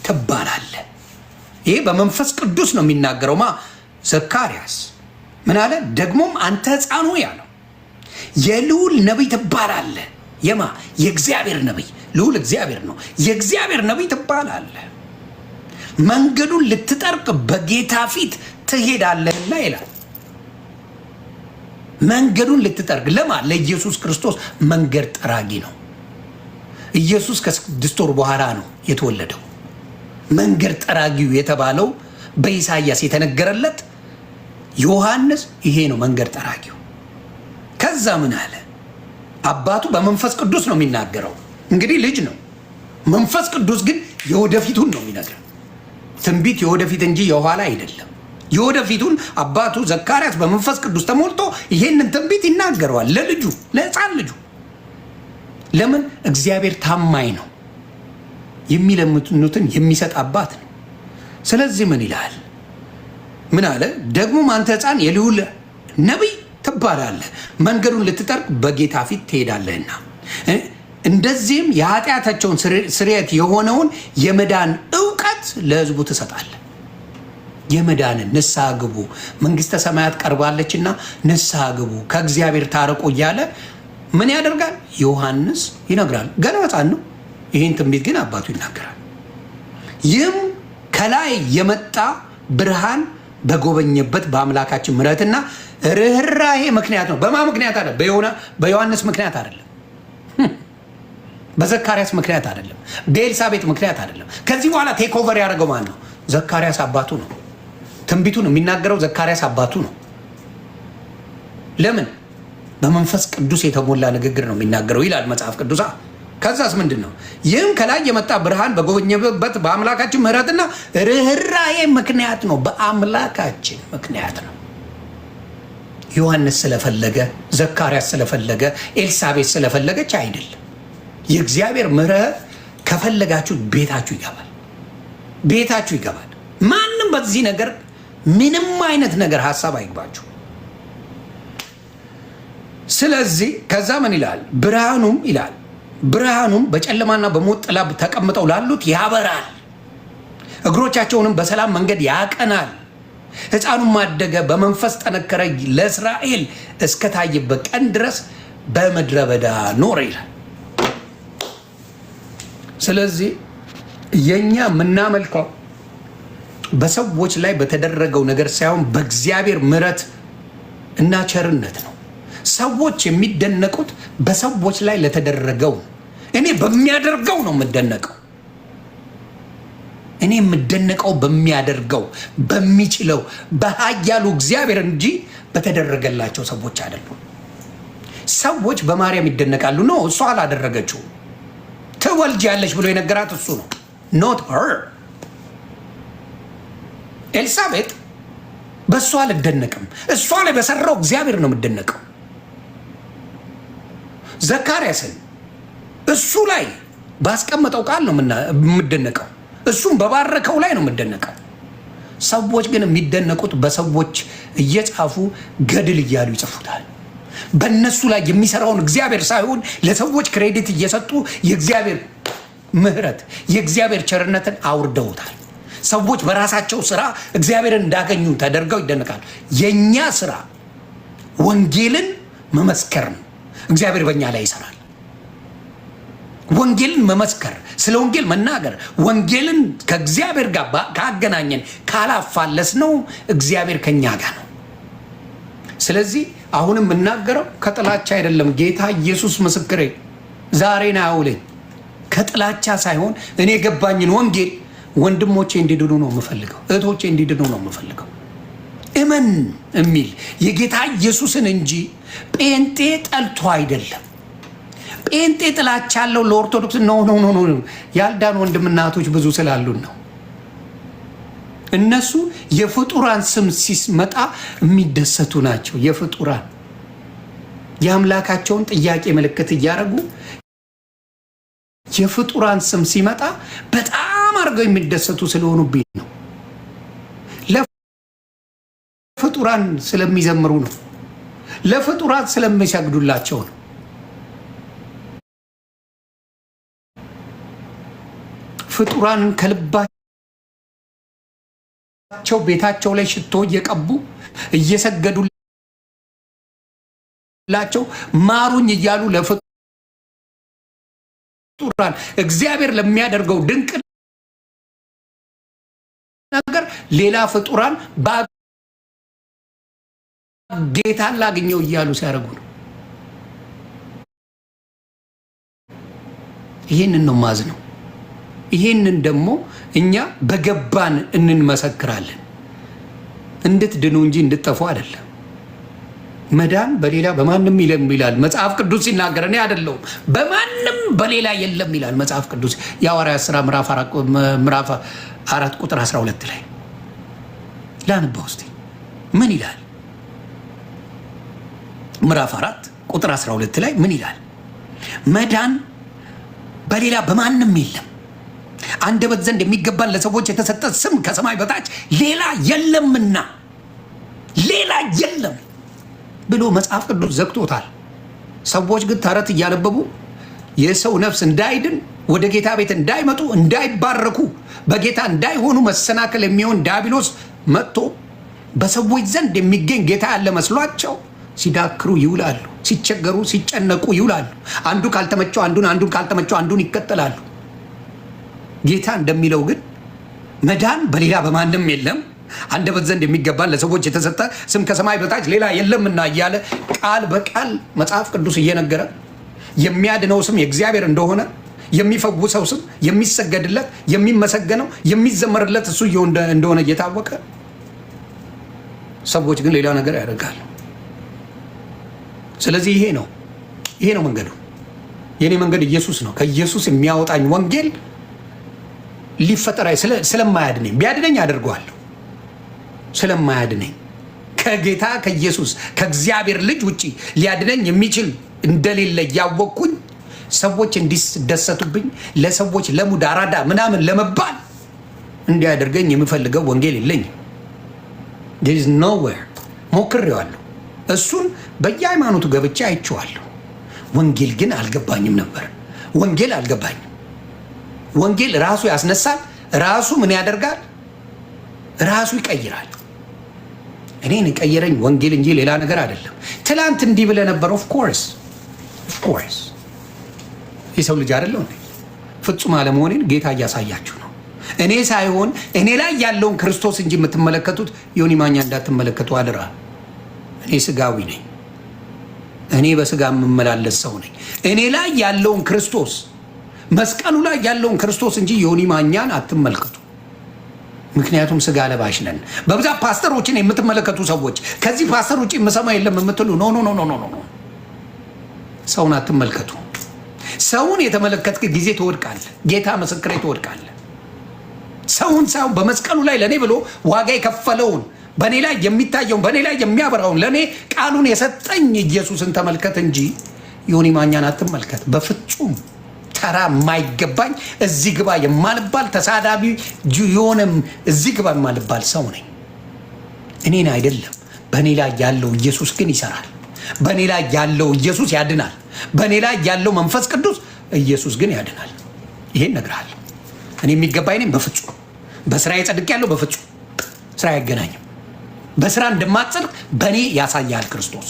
ትባላለህ። ይሄ በመንፈስ ቅዱስ ነው የሚናገረው። ዘካርያስ ምን አለ? ደግሞም አንተ ሕፃን ሆይ አለው የልዑል ነቢይ ትባላለህ። የእግዚአብሔር ነቢይ። ልዑል እግዚአብሔር ነው። የእግዚአብሔር ነቢይ ትባላለህ። መንገዱን ልትጠርቅ በጌታ ፊት ትሄዳለህና ይላል። መንገዱን ልትጠርግ ለኢየሱስ ክርስቶስ መንገድ ጠራጊ ነው። ኢየሱስ ከ6 ወር በኋላ ነው የተወለደው። መንገድ ጠራጊው የተባለው በኢሳይያስ የተነገረለት ዮሐንስ ይሄ ነው መንገድ ጠራጊው። ከዛ ምን አለ? አባቱ በመንፈስ ቅዱስ ነው የሚናገረው። እንግዲህ ልጅ ነው። መንፈስ ቅዱስ ግን የወደፊቱን ነው የሚነግረው። ትንቢት የወደፊት እንጂ የኋላ አይደለም። የወደፊቱን አባቱ ዘካርያስ በመንፈስ ቅዱስ ተሞልቶ ይሄንን ትንቢት ይናገረዋል ለልጁ፣ ለሕፃን ልጁ። ለምን? እግዚአብሔር ታማኝ ነው። የሚለምኑትን የሚሰጥ አባት ነው። ስለዚህ ምን ይላል? ምን አለ? ደግሞም አንተ ሕፃን የልዑል ነቢይ ትባላለህ፣ መንገዱን ልትጠርግ በጌታ ፊት ትሄዳለህና እንደዚህም የኃጢአታቸውን ስርየት የሆነውን የመዳን እውቀት ለሕዝቡ ትሰጣለህ። የመዳንን ንስሐ ግቡ፣ መንግሥተ ሰማያት ቀርባለችና ንስሐ ግቡ፣ ከእግዚአብሔር ታረቁ እያለ ምን ያደርጋል? ዮሐንስ ይነግራል። ገና ሕፃን ነው። ይህን ትንቢት ግን አባቱ ይናገራል። ይህም ከላይ የመጣ ብርሃን በጎበኘበት በአምላካችን ምሕረትና ርኅራኄ ምክንያት ነው። በማ ምክንያት አለ? በዮሐንስ ምክንያት አይደለም። በዘካርያስ ምክንያት አይደለም። በኤልሳቤጥ ምክንያት አይደለም። ከዚህ በኋላ ቴክ ኦቨር ያደረገው ማን ነው? ዘካርያስ አባቱ ነው። ትንቢቱን የሚናገረው ዘካርያስ አባቱ ነው። ለምን? በመንፈስ ቅዱስ የተሞላ ንግግር ነው የሚናገረው ይላል መጽሐፍ ቅዱስ። ከዛስ ምንድን ነው? ይህም ከላይ የመጣ ብርሃን በጎበኘበት በአምላካችን ምሕረትና ርኅራኄ ምክንያት ነው። በአምላካችን ምክንያት ነው። ዮሐንስ ስለፈለገ፣ ዘካርያስ ስለፈለገ፣ ኤልሳቤጥ ስለፈለገች አይደለም። የእግዚአብሔር ምሕረት ከፈለጋችሁ ቤታችሁ ይገባል። ቤታችሁ ይገባል። ማንም በዚህ ነገር ምንም አይነት ነገር ሀሳብ አይግባችሁ። ስለዚህ ከዛ ምን ይላል? ብርሃኑም ይላል ብርሃኑም በጨለማና በሞት ጥላ ተቀምጠው ላሉት ያበራል፣ እግሮቻቸውንም በሰላም መንገድ ያቀናል። ሕፃኑም አደገ፣ በመንፈስ ጠነከረ፣ ለእስራኤል እስከታየበት ቀን ድረስ በምድረ በዳ ኖረ ይላል። ስለዚህ የኛ የምናመልከው በሰዎች ላይ በተደረገው ነገር ሳይሆን በእግዚአብሔር ምሕረት እና ቸርነት ነው። ሰዎች የሚደነቁት በሰዎች ላይ ለተደረገው፣ እኔ በሚያደርገው ነው የምደነቀው። እኔ የምደነቀው በሚያደርገው በሚችለው በኃያሉ እግዚአብሔር እንጂ በተደረገላቸው ሰዎች አይደሉም። ሰዎች በማርያም ይደነቃሉ። ነው እሷ አላደረገችው። ትወልጃለሽ ብሎ የነገራት እሱ ነው፣ ኖት ሄር። ኤልሳቤጥ በእሷ አልደነቅም፣ እሷ ላይ በሰራው እግዚአብሔር ነው የምደነቀው። ዘካርያስን እሱ ላይ ባስቀመጠው ቃል ነው የምደነቀው። እሱም በባረከው ላይ ነው የምደነቀው። ሰዎች ግን የሚደነቁት በሰዎች እየጻፉ ገድል እያሉ ይጽፉታል። በእነሱ ላይ የሚሰራውን እግዚአብሔር ሳይሆን ለሰዎች ክሬዲት እየሰጡ የእግዚአብሔር ምሕረት የእግዚአብሔር ቸርነትን አውርደውታል። ሰዎች በራሳቸው ስራ እግዚአብሔርን እንዳገኙ ተደርገው ይደነቃሉ። የእኛ ስራ ወንጌልን መመስከር ነው። እግዚአብሔር በእኛ ላይ ይሰራል። ወንጌልን መመስከር፣ ስለ ወንጌል መናገር፣ ወንጌልን ከእግዚአብሔር ጋር ካገናኘን ካላፋለስ ነው እግዚአብሔር ከኛ ጋር ነው። ስለዚህ አሁንም የምናገረው ከጥላቻ አይደለም። ጌታ ኢየሱስ ምስክሬ ዛሬን አያውለኝ። ከጥላቻ ሳይሆን እኔ የገባኝን ወንጌል ወንድሞቼ እንዲድኑ ነው የምፈልገው፣ እህቶቼ እንዲድኑ ነው የምፈልገው። እመን የሚል የጌታ ኢየሱስን እንጂ ጴንጤ ጠልቶ አይደለም። ጴንጤ ጥላቻ ያለው ለኦርቶዶክስ ነው። ያልዳን ወንድምና እህቶች ብዙ ስላሉን ነው። እነሱ የፍጡራን ስም ሲመጣ የሚደሰቱ ናቸው። የፍጡራን የአምላካቸውን ጥያቄ ምልክት እያደረጉ የፍጡራን ስም ሲመጣ በጣም አድርገው የሚደሰቱ ስለሆኑብኝ ነው። ለፍጡራን ስለሚዘምሩ ነው። ለፍጡራን ስለሚሰግዱላቸው ነው። ፍጡራንን ከልባቸው ቤታቸው ላይ ሽቶ እየቀቡ እየሰገዱላቸው ማሩኝ እያሉ ለፍጡራን እግዚአብሔር ለሚያደርገው ድንቅ ነገር ሌላ ፍጡራን ጌታን ላገኘው እያሉ ሲያደርጉ ነው። ይህንን ነው ማዝነው። ይህንን ደግሞ እኛ በገባን እንመሰክራለን። እንድትድኑ እንጂ እንድትጠፉ አይደለም። መዳን በሌላ በማንም የለም ይላል መጽሐፍ ቅዱስ ሲናገር፣ እኔ አይደለሁም በማንም በሌላ የለም ይላል መጽሐፍ ቅዱስ። የሐዋርያት ሥራ ምዕራፍ 4 ቁጥር 12 ላይ ላንባው እስቲ ምን ይላል? ምዕራፍ 4 ቁጥር 12 ላይ ምን ይላል? መዳን በሌላ በማንም የለም፣ አንደበት ዘንድ የሚገባን ለሰዎች የተሰጠ ስም ከሰማይ በታች ሌላ የለምና፣ ሌላ የለም ብሎ መጽሐፍ ቅዱስ ዘግቶታል። ሰዎች ግን ተረት እያነበቡ የሰው ነፍስ እንዳይድን፣ ወደ ጌታ ቤት እንዳይመጡ፣ እንዳይባረኩ፣ በጌታ እንዳይሆኑ መሰናከል የሚሆን ዲያብሎስ መጥቶ በሰዎች ዘንድ የሚገኝ ጌታ ያለ መስሏቸው ሲዳክሩ ይውላሉ። ሲቸገሩ ሲጨነቁ ይውላሉ። አንዱ ካልተመቸው አንዱን ካልተመቸው አንዱን ይከተላሉ። ጌታ እንደሚለው ግን መዳን በሌላ በማንም የለም፣ አንደበት ዘንድ የሚገባን ለሰዎች የተሰጠ ስም ከሰማይ በታች ሌላ የለምና እያለ ቃል በቃል መጽሐፍ ቅዱስ እየነገረ የሚያድነው ስም የእግዚአብሔር እንደሆነ፣ የሚፈውሰው ስም የሚሰገድለት፣ የሚመሰገነው፣ የሚዘመርለት እሱ እንደሆነ እየታወቀ ሰዎች ግን ሌላ ነገር ያደርጋሉ። ስለዚህ ይሄ ነው መንገዱ። የኔ መንገድ ኢየሱስ ነው። ከኢየሱስ የሚያወጣኝ ወንጌል ሊፈጠር ስለማያድነኝ፣ ቢያድነኝ አደርገዋለሁ። ስለማያድነኝ ከጌታ ከኢየሱስ ከእግዚአብሔር ልጅ ውጪ ሊያድነኝ የሚችል እንደሌለ እያወቅኩኝ ሰዎች እንዲደሰቱብኝ፣ ለሰዎች ለሙድ አራዳ ምናምን ለመባል እንዲያደርገኝ የምፈልገው ወንጌል የለኝም። there is nowhere ሞክሬዋለሁ። እሱን በየሃይማኖቱ ገብቼ አይቼዋለሁ። ወንጌል ግን አልገባኝም ነበር። ወንጌል አልገባኝም። ወንጌል ራሱ ያስነሳል፣ ራሱ ምን ያደርጋል? ራሱ ይቀይራል። እኔን የቀየረኝ ወንጌል እንጂ ሌላ ነገር አይደለም። ትላንት እንዲህ ብለህ ነበር። ኦፍ ኮርስ የሰው ልጅ አይደለሁ እንዴ? ፍጹም አለመሆኔን ጌታ እያሳያችሁ ነው። እኔ ሳይሆን እኔ ላይ ያለውን ክርስቶስ እንጂ የምትመለከቱት ዮኒ ማኛ እንዳትመለከቱ አደራ። እኔ ስጋዊ ነኝ። እኔ በስጋ የምመላለስ ሰው ነኝ። እኔ ላይ ያለውን ክርስቶስ፣ መስቀሉ ላይ ያለውን ክርስቶስ እንጂ ዮኒ ማኛን አትመልከቱ። ምክንያቱም ስጋ ለባሽ ነን። በብዛት ፓስተሮችን የምትመለከቱ ሰዎች ከዚህ ፓስተር ውጭ የምሰማ የለም የምትሉ ኖ ሰውን አትመልከቱ። ሰውን የተመለከትክ ጊዜ ትወድቃለህ። ጌታ ምስክሬ ትወድቃለህ። ሰውን ሳይሆን በመስቀሉ ላይ ለእኔ ብሎ ዋጋ የከፈለውን በእኔ ላይ የሚታየውን በእኔ ላይ የሚያበራውን ለእኔ ቃሉን የሰጠኝ ኢየሱስን ተመልከት እንጂ ዮኒ ማኛን አትመልከት። በፍጹም ተራ የማይገባኝ እዚህ ግባ የማልባል ተሳዳቢ የሆነም እዚህ ግባ የማልባል ሰው ነኝ። እኔን አይደለም። በእኔ ላይ ያለው ኢየሱስ ግን ይሰራል። በእኔ ላይ ያለው ኢየሱስ ያድናል። በእኔ ላይ ያለው መንፈስ ቅዱስ ኢየሱስ ግን ያድናል። ይሄን እነግርሃለሁ። እኔ የሚገባኝ ነኝ በፍጹም። በስራ የጸድቅ ያለው በፍጹም ስራ አይገናኝም። በስራ እንደማጸድቅ በእኔ ያሳያል ክርስቶስ።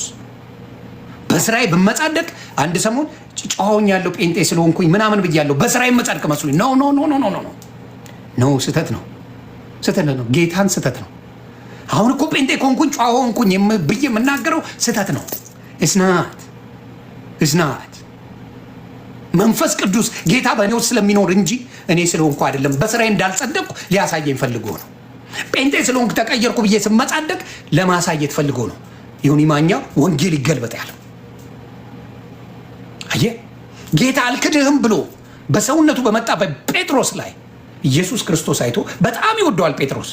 በስራዬ ብመጻደቅ አንድ ሰሞን ጨዋውኝ ያለው ጴንጤ ስለሆንኩኝ ምናምን ብያለሁ። በስራ የመጸድቅ መስሎኝ ኖ ኖ ኖ ኖ ኖ ኖ ኖ ስህተት ነው፣ ስህተት ነው። ጌታን ስህተት ነው። አሁን እኮ ጴንጤ ኮንኩኝ ጨዋ ሆንኩኝ ብዬ የምናገረው ስህተት ነው። እስናት መንፈስ ቅዱስ ጌታ በእኔ ውስጥ ስለሚኖር እንጂ እኔ ስለሆንኩ አይደለም። በስራዬ እንዳልጸደቅኩ ሊያሳየኝ ፈልጎ ነው። ጴንጤ ስለሆንኩ ተቀየርኩ ብዬ ስመጻደቅ ለማሳየት ፈልጎ ነው። ዮኒ ማኛ ወንጌል ይገልበጥ ያለው አየህ። ጌታ አልክድህም ብሎ በሰውነቱ በመጣ በጴጥሮስ ላይ ኢየሱስ ክርስቶስ አይቶ በጣም ይወደዋል። ጴጥሮስ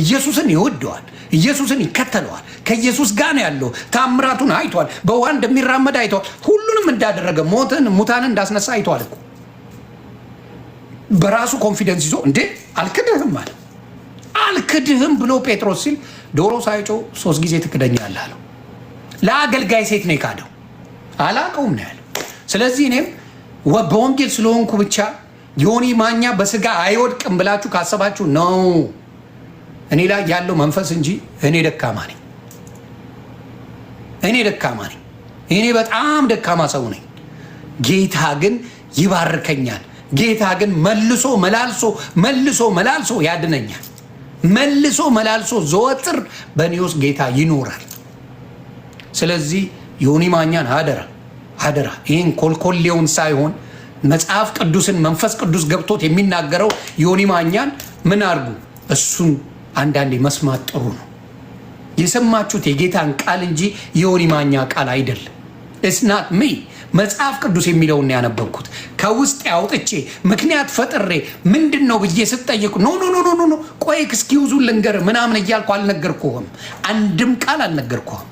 ኢየሱስን ይወደዋል። ኢየሱስን ይከተለዋል። ከኢየሱስ ጋር ነው ያለው። ታምራቱን አይቷል። በውሃ እንደሚራመድ አይቷል። ሁሉንም እንዳደረገ ሙታንን እንዳስነሳ አይቷል እኮ። በራሱ ኮንፊደንስ ይዞ እንዴ አልክድህም አለ። አልክድህም ብሎ ጴጥሮስ ሲል ዶሮ ሳይጮህ 3 ጊዜ ትክደኛለህ አለው። ለአገልጋይ ሴት ነው የካደው። አላቀውም ነው ያለው። ስለዚህ እኔም በወንጌል ስለሆንኩ ብቻ ዮኒ ማኛ በስጋ አይወድቅም ብላችሁ ካሰባችሁ ነው። እኔ ላይ ያለው መንፈስ እንጂ እኔ ደካማ ነኝ። እኔ ደካማ ነኝ። እኔ በጣም ደካማ ሰው ነኝ። ጌታ ግን ይባርከኛል። ጌታ ግን መልሶ መላልሶ ያድነኛል። መልሶ መላልሶ ዘወትር በእኔ ውስጥ ጌታ ይኖራል። ስለዚህ ዮኒ ማኛን አደራ ይህን ኮልኮሌውን ሳይሆን መጽሐፍ ቅዱስን መንፈስ ቅዱስ ገብቶት የሚናገረው ዮኒ ማኛን ምን አድርጉ? እሱን አንዳንዴ መስማት ጥሩ ነው። የሰማችሁት የጌታን ቃል እንጂ ዮኒ ማኛ ቃል አይደለም። እስናት ሚ መጽሐፍ ቅዱስ የሚለውን ያነበብኩት ከውስጥ ያውጥቼ ምክንያት ፈጥሬ ምንድን ነው ብዬ ስጠይቁ ኖ ቆይ እስኪውዙ ልንገር ምናምን እያልኩ አልነገርኩህም። አንድም ቃል አልነገርኩህም።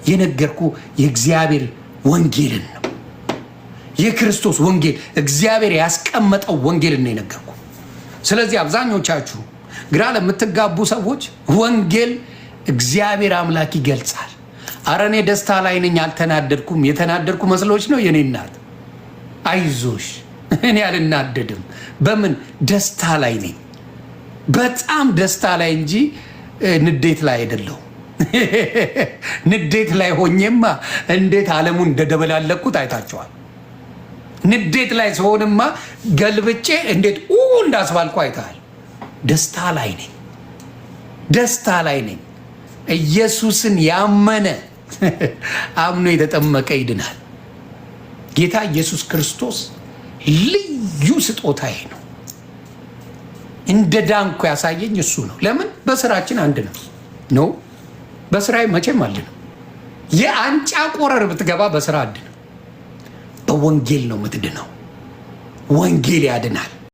የነገርኩ የእግዚአብሔር ወንጌልን ነው። የክርስቶስ ወንጌል እግዚአብሔር ያስቀመጠው ወንጌልን ነው የነገርኩ። ስለዚህ አብዛኞቻችሁ ግራ ለምትጋቡ ሰዎች ወንጌል እግዚአብሔር አምላክ ይገልጻል። አረ እኔ ደስታ ላይ ነኝ አልተናደድኩም። የተናደድኩ መስሎች ነው የኔ እናት? አይዞሽ እኔ አልናደድም። በምን ደስታ ላይ ነኝ? በጣም ደስታ ላይ እንጂ ንዴት ላይ አይደለሁም። ንዴት ላይ ሆኜማ እንዴት ዓለሙን እንደደበላለኩት አይታችኋል። ንዴት ላይ ሲሆንማ ገልብጬ እንዴት እንዳስባልኩ አይተሃል። ደስታ ላይ ነኝ። ደስታ ላይ ነኝ። ኢየሱስን ያመነ አምኖ የተጠመቀ ይድናል። ጌታ ኢየሱስ ክርስቶስ ልዩ ስጦታዬ ነው። እንደ ዳንኩ ያሳየኝ እሱ ነው። ለምን? በስራችን አንድ ነው። በስራዬ መቼም አንድ ነው። የአንጫ ቆረር ብትገባ በስራ አንድ ነው። በወንጌል ነው የምትድነው። ወንጌል ያድናል።